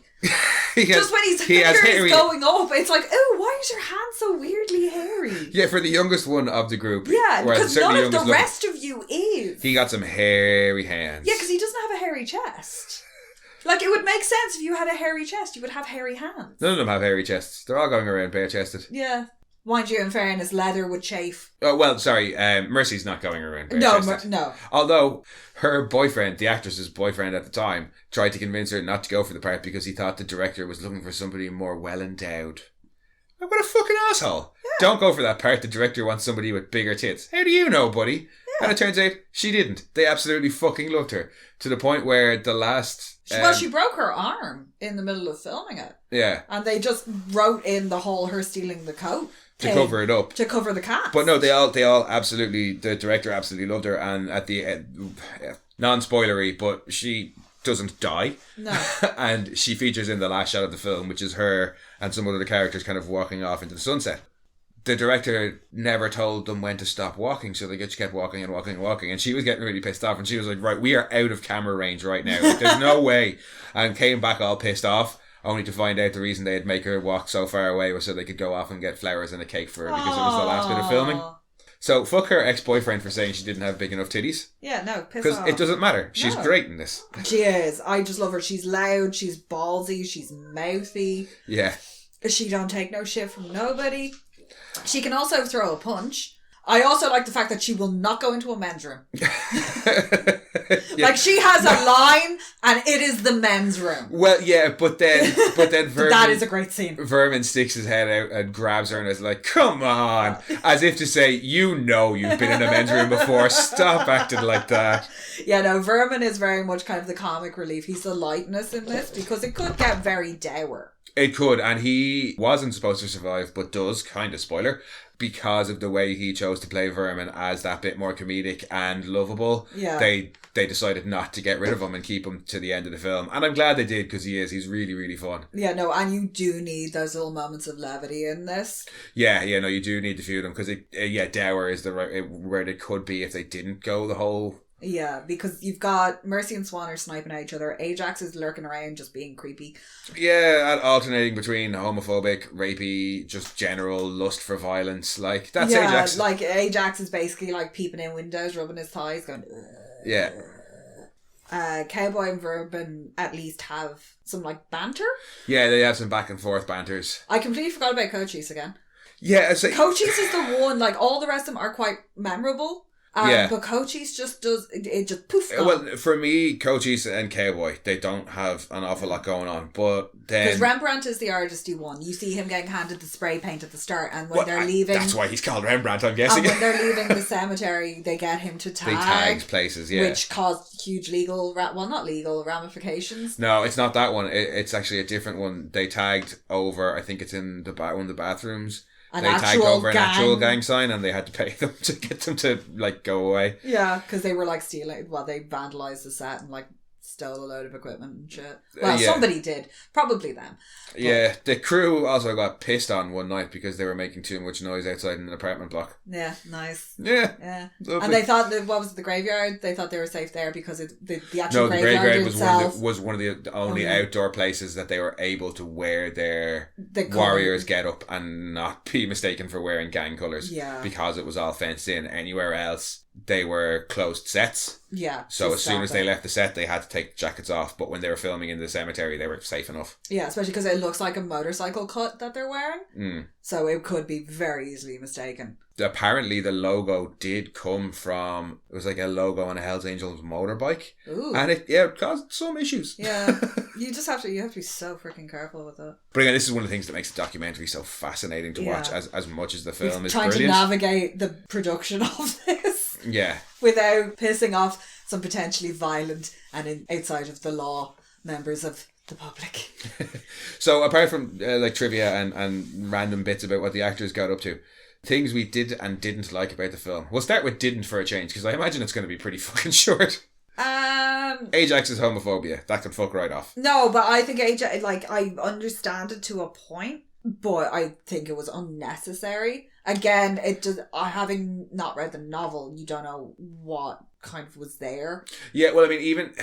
Just when his finger is going up, it's like, oh, why is your hand so weirdly hairy? Yeah, for the youngest one of the group. Yeah, because none of the rest of you is. He got some hairy hands. Yeah, because he doesn't have a hairy chest. Like, it would make sense if you had a hairy chest, you would have hairy hands. None of them have hairy chests. They're all going around bare-chested. Yeah. Mind you, in fairness, leather would chafe. Oh, well, sorry. Mercy's not going around. No. Although her boyfriend, the actress's boyfriend at the time, tried to convince her not to go for the part because he thought the director was looking for somebody more well endowed. Like, what a fucking asshole! Yeah. Don't go for that part. The director wants somebody with bigger tits. How do you know, buddy? Yeah. And it turns out she didn't. They absolutely fucking loved her, to the point where the last. She broke her arm in the middle of filming it. Yeah, and they just wrote in the whole her stealing the coat. To cover it up. To cover the cast. But no, they all absolutely, the director absolutely loved her, and at the end, non-spoilery, but she doesn't die. No. And she features in the last shot of the film, which is her and some other characters kind of walking off into the sunset. the director never told them when to stop walking, so they just kept walking and walking and walking, and she was getting really pissed off, and she was like, right, we are out of camera range right now. Like, there's no way. And came back all pissed off, only to find out the reason they'd make her walk so far away was so they could go off and get flowers and a cake for her because it was the last bit of filming. So fuck her ex-boyfriend for saying she didn't have big enough titties. Yeah, no, piss off. Because it doesn't matter. She's great in this. She is. I just love her. She's loud, she's ballsy, she's mouthy. Yeah. She don't take no shit from nobody. She can also throw a punch. I also like the fact that she will not go into a men's room. Like, she has a line and it is the men's room. Well, yeah, but then Vermin, that is a great scene. Vermin sticks his head out and grabs her and is like, come on. As if to say, you know you've been in a men's room before. Stop acting like that. Yeah, no, Vermin is very much kind of the comic relief. He's the lightness in this because it could get very dour. It could, and he wasn't supposed to survive, but does, kind of spoiler, because of the way he chose to play Vermin as that bit more comedic and lovable. Yeah. They decided not to get rid of him and keep him to the end of the film. And I'm glad they did, because he's really, really fun. Yeah, no, and you do need those little moments of levity in this. Yeah, no, you do need to feud them, because dour is the right where they could be if they didn't go the whole... Yeah, because you've got Mercy and Swan are sniping at each other. Ajax is lurking around just being creepy. Yeah, and alternating between homophobic, rapey, just general lust for violence. Like, that's Ajax. Yeah, like Ajax is basically like peeping in windows, rubbing his thighs, going... Yeah. Cowboy and Vermin at least have some like banter. Yeah, they have some back and forth banters. I completely forgot about Cochise again. Yeah, Cochise is the one, like all the rest of them are quite memorable. Yeah. But Cochise just does, it just poof. Well, for me, Cochise and Cowboy, they don't have an awful lot going on. But then... Because Rembrandt is the artisty one. You see him getting handed the spray paint at the start, and when they're leaving... That's why he's called Rembrandt, I'm guessing. And when they're leaving the cemetery, they get him to tag. They tagged places, yeah. Which caused huge legal... not legal, ramifications. No, it's not that one. It's actually a different one. They tagged over, I think it's in one of the bathrooms... They tagged over an actual gang sign and they had to pay them to get them to like go away. Yeah, because they were like stealing. Well, they vandalized the set and like stole a load of equipment and shit. Well, somebody did. Probably them. But... Yeah, the crew also got pissed on one night because they were making too much noise outside in an apartment block. Yeah, nice. Yeah. Lovely. And they thought that, what was it, the graveyard? They thought they were safe there because the actual graveyard was one of the only outdoor places that they were able to wear their warriors get up and not be mistaken for wearing gang colours. Yeah. Because it was all fenced in. Anywhere else, they were closed sets. Yeah. So as soon as they left the set, they had to take jackets off. But when they were filming in the cemetery, they were safe enough. Yeah, especially because it looks like a motorcycle cut that they're wearing. So it could be very easily mistaken. Apparently the logo did come from, it was like a logo on a Hells Angels motorbike. Ooh. And it caused some issues. Yeah. You have to be so freaking careful with it. But again, this is one of the things that makes the documentary so fascinating to watch as much as the film is trying brilliant. To navigate the production of this. Yeah. Without pissing off some potentially violent and outside of the law members of the public. So apart from like trivia and random bits about what the actors got up to, things we did and didn't like about the film. We'll start with didn't for a change, because I imagine it's going to be pretty fucking short. Ajax's homophobia. That could fuck right off. No, but I think Ajax, like, I understand it to a point, but I think it was unnecessary. Again, having not read the novel, you don't know what kind of was there. Yeah, well, I mean, even,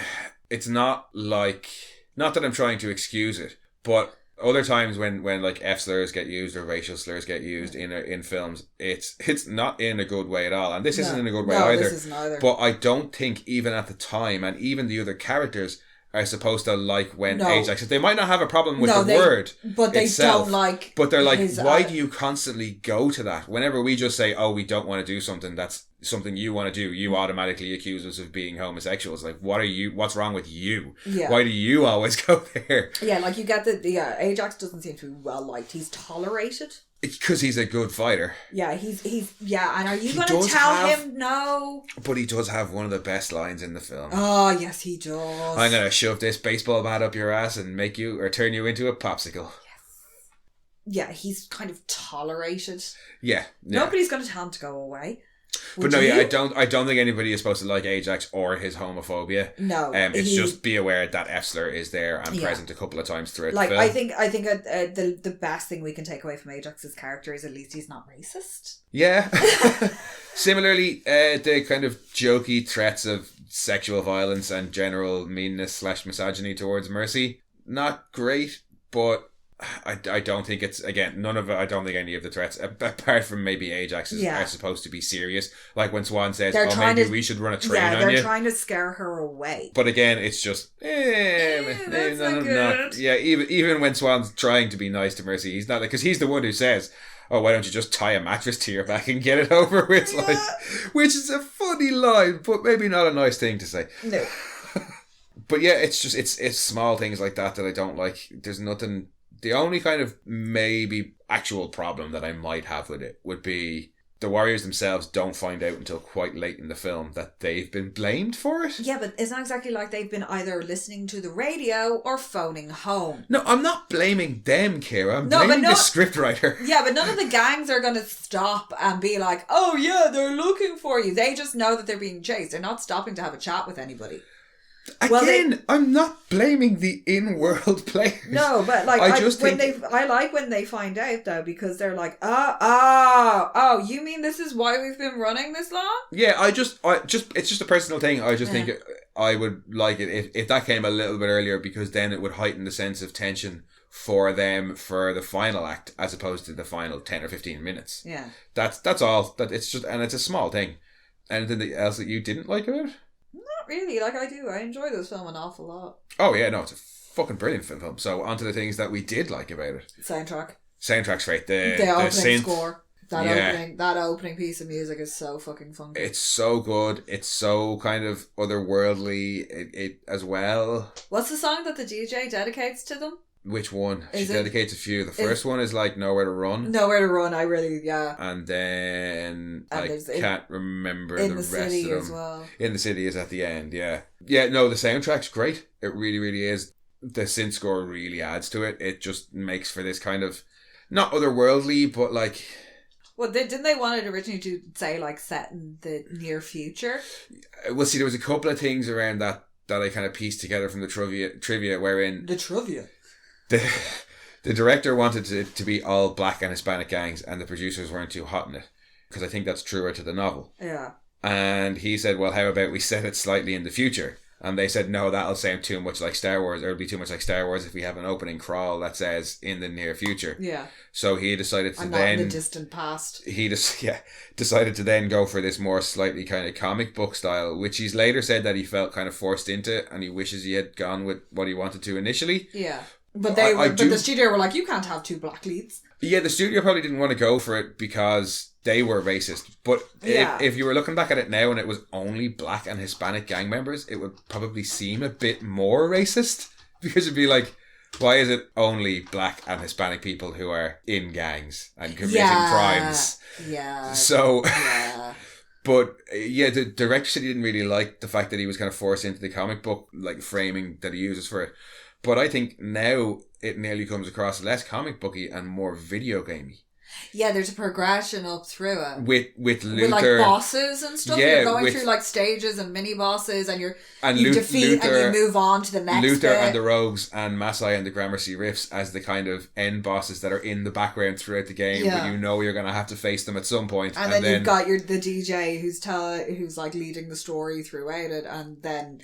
it's not like, not that I'm trying to excuse it, but other times when like F slurs get used or racial slurs get used in films, it's not in a good way at all, and this isn't in a good way either. This isn't either. But I don't think even at the time, and even the other characters are supposed to like when Ajax. They might not have a problem with the word, but they itself, don't like. But they're like, why do you constantly go to that? Whenever we just say, "Oh, we don't want to do something," that's something you want to do. You automatically accuse us of being homosexuals. Like, what's wrong with you? Yeah. Why do you always go there? Yeah, like you get Ajax doesn't seem to be well liked. He's tolerated. Because he's a good fighter. Yeah, and are you going to tell him no? But he does have one of the best lines in the film. Oh, yes, he does. I'm going to shove this baseball bat up your ass and turn you into a popsicle. Yes. Yeah, he's kind of tolerated. Yeah. Nobody's going to tell him to go away. But no, yeah, I don't think anybody is supposed to like Ajax or his homophobia. No, it's just be aware that F slur is there and present a couple of times throughout the film. I think the best thing we can take away from Ajax's character is at least he's not racist. Yeah. Similarly, the kind of jokey threats of sexual violence and general meanness / misogyny towards Mercy, not great, but I don't think it's, again, none of it, I don't think any of the threats, apart from maybe Ajax, are supposed to be serious. Like when Swan says, maybe we should run a train on you. Yeah, they're trying to scare her away. But again, it's just, that's not good. Yeah, even when Swan's trying to be nice to Mercy, he's not, because he's the one who says, oh, why don't you just tie a mattress to your back and get it over with? Like, which is a funny line, but maybe not a nice thing to say. No. But yeah, it's just, it's small things like that I don't like. There's nothing. The only kind of maybe actual problem that I might have with it would be the Warriors themselves don't find out until quite late in the film that they've been blamed for it. Yeah, but it's not exactly like they've been either listening to the radio or phoning home. No, I'm not blaming them, Kira. I'm blaming the scriptwriter. Yeah, but none of the gangs are going to stop and be like, oh yeah, they're looking for you. They just know that they're being chased. They're not stopping to have a chat with anybody. Again, I'm not blaming the in-world players. No, but like I like when they find out though, because they're like, oh, you mean this is why we've been running this long? Yeah, it's just a personal thing. I just think I would like it if that came a little bit earlier, because then it would heighten the sense of tension for them for the final act as opposed to the final 10 or 15 minutes. Yeah, that's all. That it's just, and it's a small thing. Anything else that you didn't like about it? Not really. Like, I do. I enjoy this film an awful lot. Oh yeah, no, it's a fucking brilliant film. So on to the things that we did like about it. Soundtrack's great. The opening synth score. That opening piece of music is so fucking funky. It's so good. It's so kind of otherworldly. It as well. What's the song that the DJ dedicates to them? Which one? She dedicates a few. The first one is like Nowhere to Run. Nowhere to Run, yeah. And then I can't remember the rest of them. In the City as well. In the City is at the end, yeah. Yeah, no, the soundtrack's great. It really, really is. The synth score really adds to it. It just makes for this kind of, not otherworldly, but like... Well, didn't they want it originally to say like set in the near future? Well, see, there was a couple of things around that I kind of pieced together from the trivia wherein... The trivia? The director wanted it to be all black and Hispanic gangs, and the producers weren't too hot in it, because I think that's truer to the novel. Yeah. And he said, well, how about we set it slightly in the future? And they said, no, that'll sound too much like Star Wars, or it'll be too much like Star Wars if we have an opening crawl that says in the near future. Yeah. So he decided to and not in the distant past. He decided to then go for this more slightly kind of comic book style, which he's later said that he felt kind of forced into, and he wishes he had gone with what he wanted to initially. Yeah. But the studio were like, you can't have two black leads. Yeah, the studio probably didn't want to go for it because they were racist. But if you were looking back at it now and it was only black and Hispanic gang members, it would probably seem a bit more racist. Because it'd be like, why is it only black and Hispanic people who are in gangs and committing crimes? Yeah. So... Yeah. But yeah, the director said he didn't really like the fact that he was kind of forced into the comic book like framing that he uses for it. But I think now it nearly comes across less comic booky and more video gamey. Yeah, there's a progression up through it. With Luther. With like bosses and stuff. Yeah, you're going through like stages and mini bosses and you defeat Luther, and you move on to the next Luther bit. And the Rogues and Masai and the Gramercy Riffs as the kind of end bosses that are in the background throughout the game, but you know you're going to have to face them at some point. And then you've got the DJ who's like leading the story throughout it, and then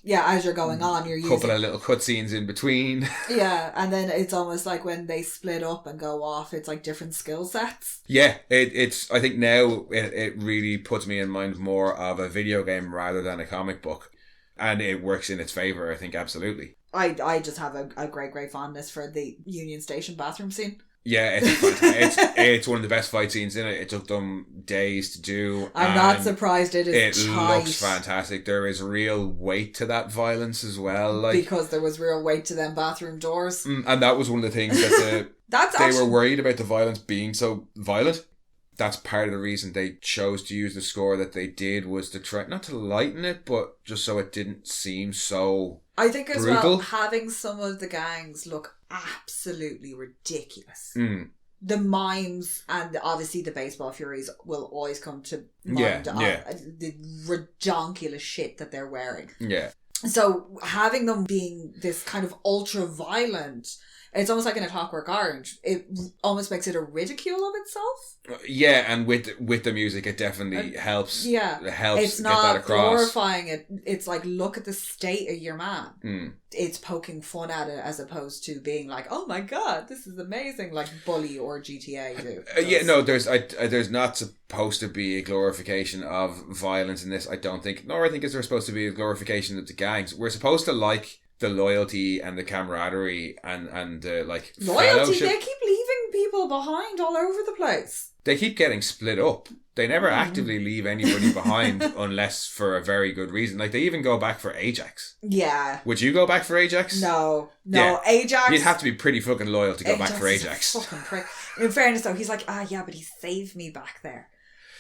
as you're going on, you're using... couple of little cutscenes in between. Yeah, and then it's almost like when they split up and go off, it's like different skill sets. Yeah, it's. I think now it really puts me in mind more of a video game rather than a comic book, and it works in its favour. I think absolutely. I just have a great fondness for the Union Station bathroom scene. Yeah, it's one of the best fight scenes in it. It took them days to do. I'm not surprised it is tight. Looks fantastic. There is real weight to that violence as well. Because there was real weight to them bathroom doors. And that was one of the things that they were worried about the violence being so violent. That's part of the reason they chose to use the score that they did, was to try, not to lighten it, but just so it didn't seem so I think as brutal. well, having some of the gangs look absolutely ridiculous. the mimes and obviously the baseball furies will always come to mind. The redonkulous shit that they're wearing. Yeah. So having them being this kind of ultra violent, it's almost like in A Clockwork Orange. It almost makes it a ridicule of itself. Yeah, and with the music, it definitely helps. Yeah, it helps. It's get not that across. glorifying it. It's like, look at the state of your man. Mm. It's poking fun at it as opposed to being like, oh my god, this is amazing, like Bully or GTA do. Yeah, no, there's not supposed to be a glorification of violence in this. I don't think. Nor I think is there supposed to be a glorification of the gangs. We're supposed to like the loyalty and the camaraderie and like loyalty. Fellowship. They keep leaving people behind all over the place. They keep getting split up. They never actively leave anybody behind unless for a very good reason. Like, they even go back for Ajax. Yeah. Would you go back for Ajax? No. Yeah. Ajax... You'd have to be pretty fucking loyal to go back for Ajax. Is a fucking prick. In fairness, though, he's like, yeah, but he saved me back there.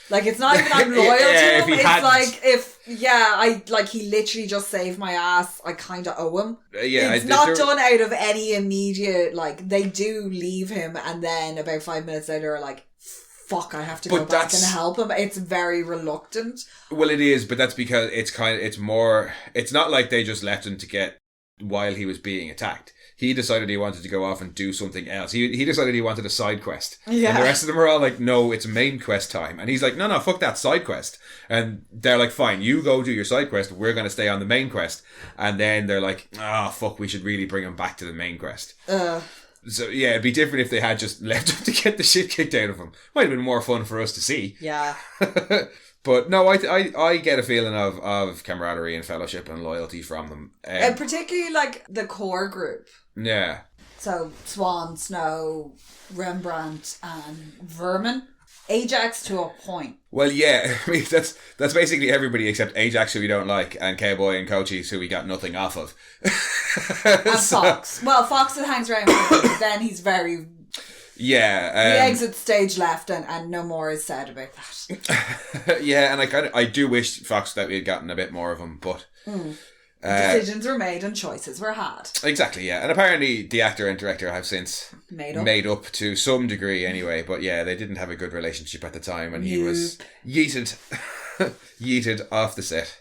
Like, it's not even I'm loyal to him. It's hadn't. Like, he literally just saved my ass. I kind of owe him. It's not done out of any immediate, like, they do leave him and then about 5 minutes later are like, fuck, I have to go back and help him. It's very reluctant. Well, it is, but that's because it's not like they just left him to get while he was being attacked. He decided he wanted to go off and do something else. He decided he wanted a side quest. Yeah. And the rest of them are all like, no, it's main quest time. And he's like, no, fuck that side quest. And they're like, fine, you go do your side quest. We're going to stay on the main quest. And then they're like, fuck, we should really bring him back to the main quest. So, yeah, it'd be different if they had just left him to get the shit kicked out of him. Might have been more fun for us to see. Yeah. But no, I get a feeling of camaraderie and fellowship and loyalty from them. And particularly, like, the core group. Yeah. So, Swan, Snow, Rembrandt, and Vermin. Ajax to a point. Well, yeah, I mean, that's basically everybody except Ajax, who we don't like, and Cowboy and Cochise, who we got nothing off of. And Fox. Well, Fox hangs around with him, but then he's very... Yeah. He exits stage left and no more is said about that. Yeah, and I do wish, Fox, that we had gotten a bit more of him, but... Decisions were made and choices were had. Exactly, yeah. And apparently the actor and director have since made up to some degree anyway. But yeah, they didn't have a good relationship at the time and he was yeeted off the set.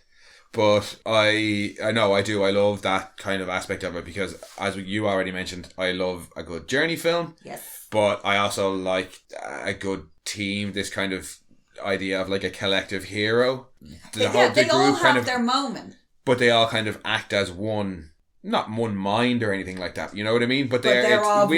But I know I do. I love that kind of aspect of it because, as you already mentioned, I love a good journey film. Yes. But I also like a good team, this kind of idea of like a collective hero. They all have their moment. But they all kind of act as one, not one mind or anything like that. You know what I mean? But they're of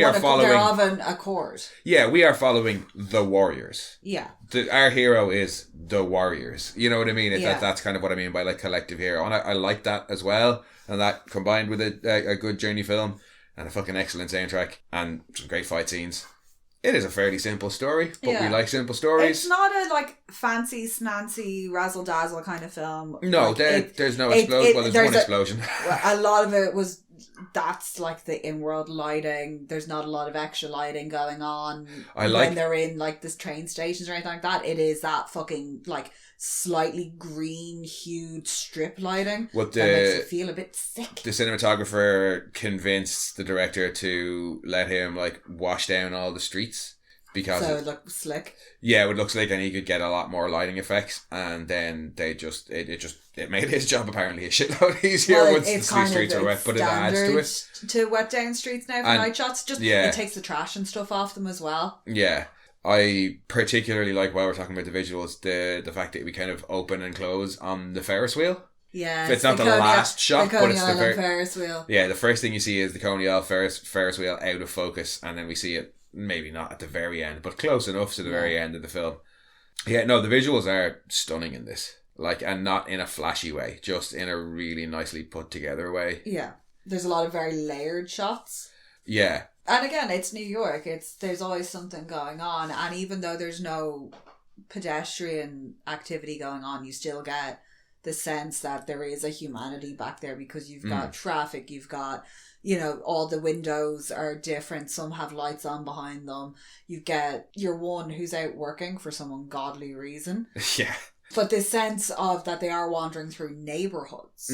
an accord. Yeah, we are following the warriors. Yeah. Our hero is the warriors. You know what I mean? That's kind of what I mean by like collective hero. And I like that as well. And that combined with a good journey film and a fucking excellent soundtrack and some great fight scenes. It is a fairly simple story, but we like simple stories. It's not a like fancy, snancy, razzle dazzle kind of film. No, like, there's no explosion. Well, there's one explosion. A lot of it was that's like the in-world lighting. There's not a lot of extra lighting going on when they're in like this train stations or anything like that. It is that fucking like slightly green hued strip lighting that makes you feel a bit sick. The cinematographer convinced the director to let him like wash down all the streets because it looked slick. Yeah, it would look slick and he could get a lot more lighting effects, and then they it made his job apparently a shitload easier once the streets are wet, but it adds to it. To wet down streets now for night shots. It takes the trash and stuff off them as well. Yeah. I particularly like, while we're talking about the visuals, the fact that we kind of open and close on the Ferris wheel. Yeah, it's not the last shot, but it's the Ferris wheel. Yeah, the first thing you see is the Coney Island Ferris wheel out of focus, and then we see it maybe not at the very end, but close enough to the very end of the film. Yeah, no, the visuals are stunning in this, like, and not in a flashy way, just in a really nicely put together way. Yeah, there's a lot of very layered shots. Yeah. And again, it's New York. There's always something going on, and even though there's no pedestrian activity going on, you still get the sense that there is a humanity back there because you've got traffic, you've got, all the windows are different. Some have lights on behind them. You get your one who's out working for some ungodly reason. Yeah. But this sense of that they are wandering through neighborhoods.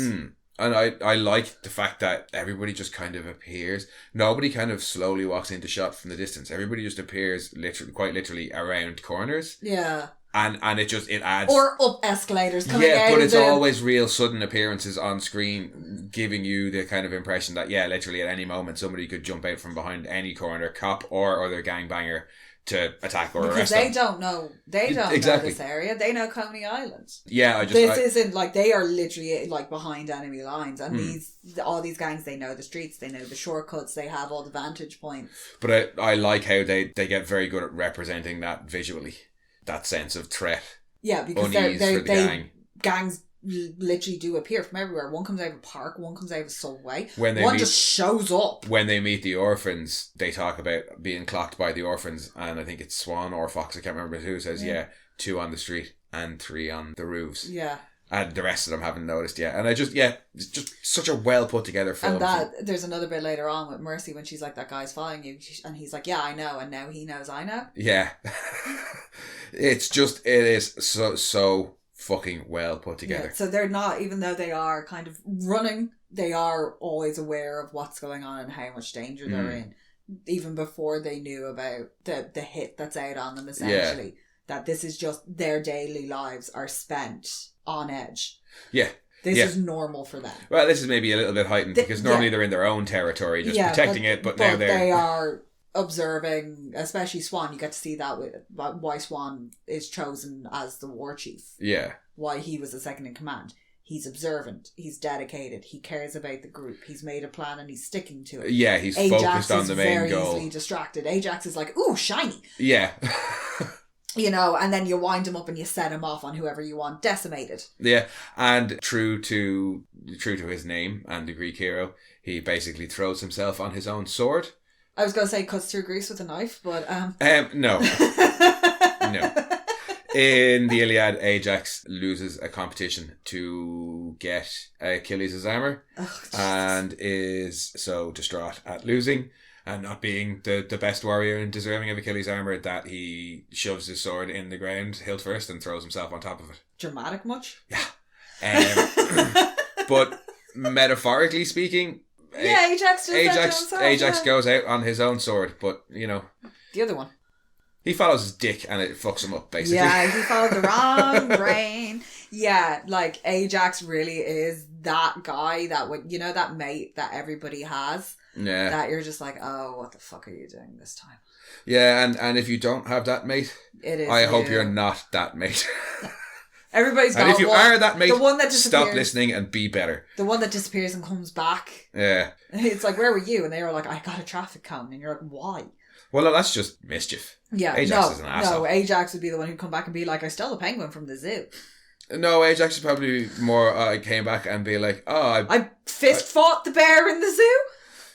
And I like the fact that everybody just kind of appears. Nobody kind of slowly walks into shot from the distance. Everybody just appears quite literally around corners. Yeah. And it adds... Or up escalators coming out. Yeah, but it's always real sudden appearances on screen, giving you the kind of impression that, yeah, literally at any moment somebody could jump out from behind any corner, cop or other gangbanger, to attack or arrest them. Because they don't know this area. They know Coney Island. Yeah, isn't like, they are literally like behind enemy lines, and all these gangs, they know the streets, they know the shortcuts, they have all the vantage points. But I like how they get very good at representing that visually, that sense of threat. Yeah, because gangs literally do appear from everywhere. One comes out of a park, one comes out of a subway, one just shows up. When they meet the orphans, they talk about being clocked by the orphans, and I think it's Swan or Fox, I can't remember who, says 2 on the street and 3 on the roofs. Yeah. And the rest of them haven't noticed yet. And it's just such a well put together film. And there's another bit later on with Mercy when she's like, that guy's following you, and he's like, yeah, I know, and now he knows I know. Yeah. It is so fucking well put together. Yeah, so they're not, even though they are kind of running, they are always aware of what's going on and how much danger they're in, even before they knew about the hit that's out on them, essentially. That this is just their daily lives are spent on edge. Yeah. This is normal for them. Well, this is maybe a little bit heightened because normally they're in their own territory, just protecting it, but now they are observing, especially Swan. You get to see that with why Swan is chosen as the war chief. Yeah. Why he was the second in command. He's observant. He's dedicated. He cares about the group. He's made a plan and he's sticking to it. Yeah, he's focused on the main goal. Ajax is very easily distracted. Ajax is like, ooh, shiny. Yeah. You know, and then you wind him up and you set him off on whoever you want decimated. Yeah, and true to his name and the Greek hero, he basically throws himself on his own sword. I was going to say cuts through Greece with a knife, but... No. No. In the Iliad, Ajax loses a competition to get Achilles' armour and is so distraught at losing and not being the best warrior and deserving of Achilles' armour that he shoves his sword in the ground, hilt first, and throws himself on top of it. Dramatic much? Yeah. But metaphorically speaking... Yeah, Ajax goes out on his own sword, but, you know... The other one. He follows his dick and it fucks him up, basically. Yeah, he followed the wrong brain. Yeah, like, Ajax really is that guy that would, you know, that mate that everybody has. Yeah. That you're just like, oh, what the fuck are you doing this time? Yeah, and if you don't have that mate, I hope you're not that mate. Everybody's got and if you are that mate, the one that stop listening and be better. The one that disappears and comes back. Yeah. It's like, where were you? And they were like, I got a traffic cone. And you're like, why? Well, no, that's just mischief. Yeah, Ajax is an asshole. No, Ajax would be the one who'd come back and be like, I stole a penguin from the zoo. No, Ajax is probably more, came back and be like, oh, I fought the bear in the zoo?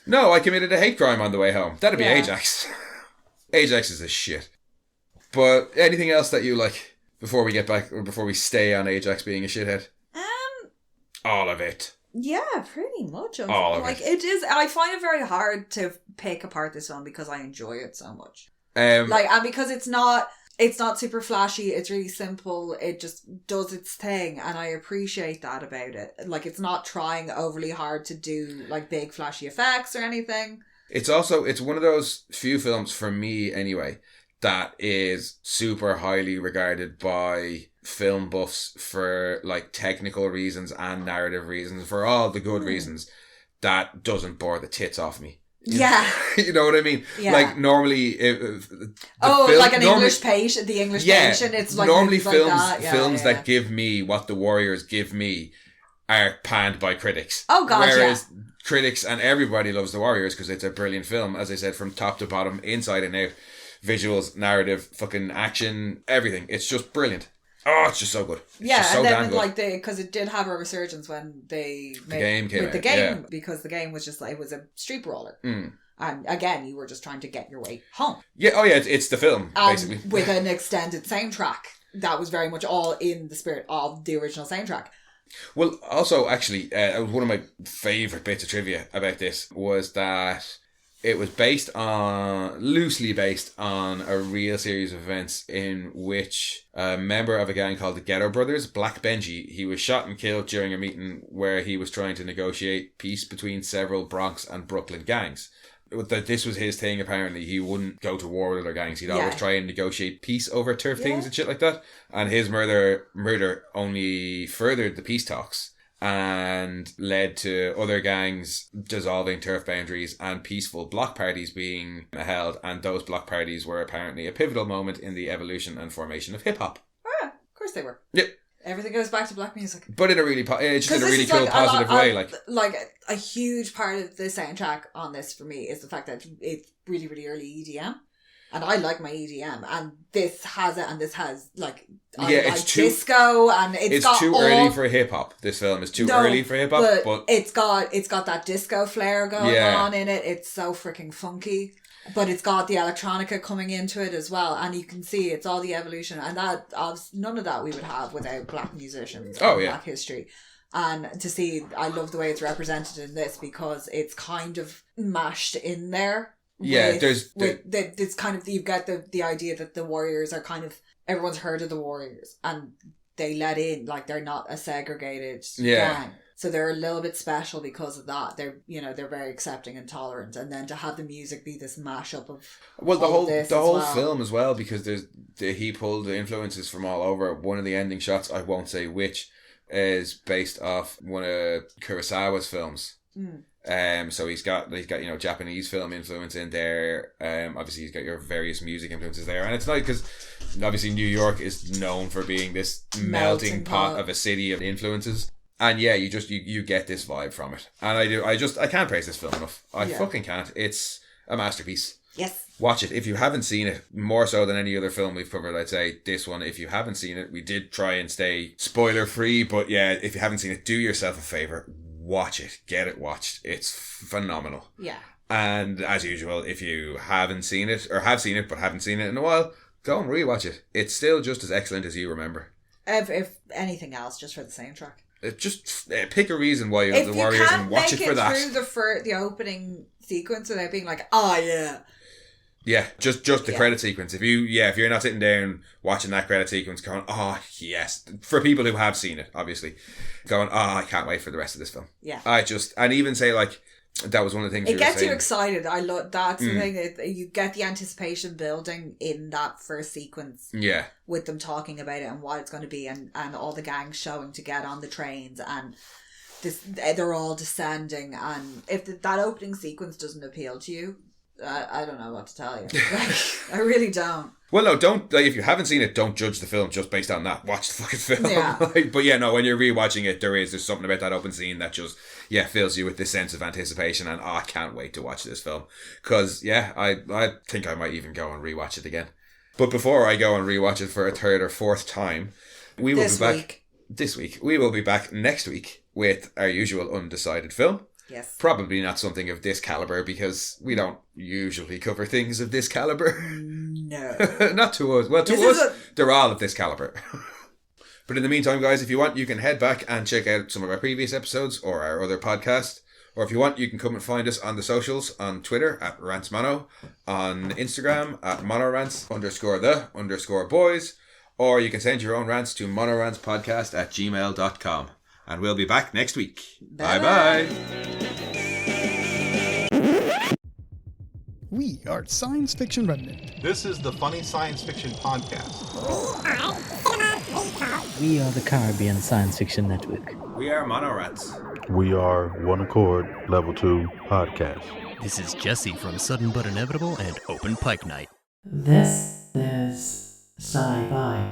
No, I committed a hate crime on the way home. That'd be Ajax. Ajax is a shit. But anything else that you like before we get back, or before we stay on Ajax being a shithead? All of it. Yeah, pretty much. All of it is. I find it very hard to pick apart this film because I enjoy it so much. And because it's not super flashy. It's really simple. It just does its thing, and I appreciate that about it. Like, it's not trying overly hard to do like big flashy effects or anything. It's one of those few films, for me anyway, that is super highly regarded by film buffs for like technical reasons and narrative reasons, for all the good reasons, that doesn't bore the tits off me. You know what I mean? Yeah. Like, normally... like an English patient, the English patient, it's like... Normally films that give me what the Warriors give me are panned by critics. Oh, God, Whereas critics and everybody loves the Warriors because it's a brilliant film, as I said, from top to bottom, inside and out. Visuals, narrative, fucking action, everything. It's just brilliant. Oh, it's just so good. It's just so damn good. Because it did have a resurgence when the game came out. Because the game was just like, it was a street brawler. And again, you were just trying to get your way home. Yeah, it's the film, basically. With an extended soundtrack. That was very much all in the spirit of the original soundtrack. Well, also, actually, one of my favourite bits of trivia about this was that It was loosely based on a real series of events in which a member of a gang called the Ghetto Brothers, Black Benji, he was shot and killed during a meeting where he was trying to negotiate peace between several Bronx and Brooklyn gangs. This was his thing, apparently. He wouldn't go to war with other gangs. He'd always try and negotiate peace over turf things and shit like that. And his murder only furthered the peace talks and led to other gangs dissolving turf boundaries and peaceful block parties being held. And those block parties were apparently a pivotal moment in the evolution and formation of hip-hop. Ah, of course they were. Yep. Everything goes back to black music. But in a really, it's just in a really cool, positive way. Like a huge part of the soundtrack on this for me is the fact that it's really, really early EDM. And I like my EDM. And this has it, and this has, like, it's too, disco, and it's got too early for hip-hop. This film is too early for hip-hop. But it's got that disco flair going on in it. It's so freaking funky. But it's got the electronica coming into it as well, and you can see it's all the evolution, and that none of that we would have without black musicians and black history. And to see, I love the way it's represented in this because it's kind of mashed in there. It's kind of, you get the idea that the Warriors are kind of, everyone's heard of the Warriors, and they let in, like, they're not a segregated gang. So they're a little bit special because of that. They're very accepting and tolerant, and then to have the music be this mashup of the whole film as well, because he pulled the influences from all over. One of the ending shots, I won't say which, is based off one of Kurosawa's films. So he's got Japanese film influence in there. Obviously he's got your various music influences there, and it's nice because obviously New York is known for being this melting pot of a city of influences. And you get this vibe from it. And I can't praise this film enough. I fucking can't. It's a masterpiece. Yes. Watch it. If you haven't seen it, more so than any other film we've covered, I'd say this one, if you haven't seen it, we did try and stay spoiler free, but if you haven't seen it, do yourself a favour. Watch it. Get it watched. It's phenomenal. Yeah. And as usual, if you haven't seen it, or have seen it but haven't seen it in a while, go and rewatch it. It's still just as excellent as you remember. If anything else, just for the soundtrack. Just pick a reason why you're the Warriors and watch it for that. If you can't make it through the opening sequence without being like, oh yeah. Yeah, just the credit sequence. If you're not sitting down watching that credit sequence going, oh yes, for people who have seen it, obviously, going, oh, I can't wait for the rest of this film. Yeah. And even say, like, that was one of the things it gets you excited. I love that's the thing. You get the anticipation building in that first sequence. Yeah. With them talking about it and what it's going to be, and all the gangs showing to get on the trains, and they're all descending. And if that opening sequence doesn't appeal to you, I don't know what to tell you. I really don't. Well, no, don't. Like, if you haven't seen it, don't judge the film just based on that. Watch the fucking film. Yeah. But when you're rewatching it, there's something about that open scene that just fills you with this sense of anticipation, and I can't wait to watch this film because I think I might even go and rewatch it again. But before I go and rewatch it for a third or fourth time, we will be back this week. We will be back next week with our usual undecided film. Yes. Probably not something of this caliber because we don't usually cover things of this caliber. No. Not to us. Well, to us, they're all of this caliber. But in the meantime, guys, if you want, you can head back and check out some of our previous episodes or our other podcast. Or if you want, you can come and find us on the socials, on Twitter at rantsmono, on Instagram at monorants_the_boys, or you can send your own rants to monorantspodcast@gmail.com. And we'll be back next week. Bye-bye. We are Science Fiction Remnant. This is the Funny Science Fiction Podcast. We are the Caribbean Science Fiction Network. We are MonoRants. We are One Accord Level 2 Podcast. This is Jesse from Sudden But Inevitable and Open Pike Night. This is Sci-Fi.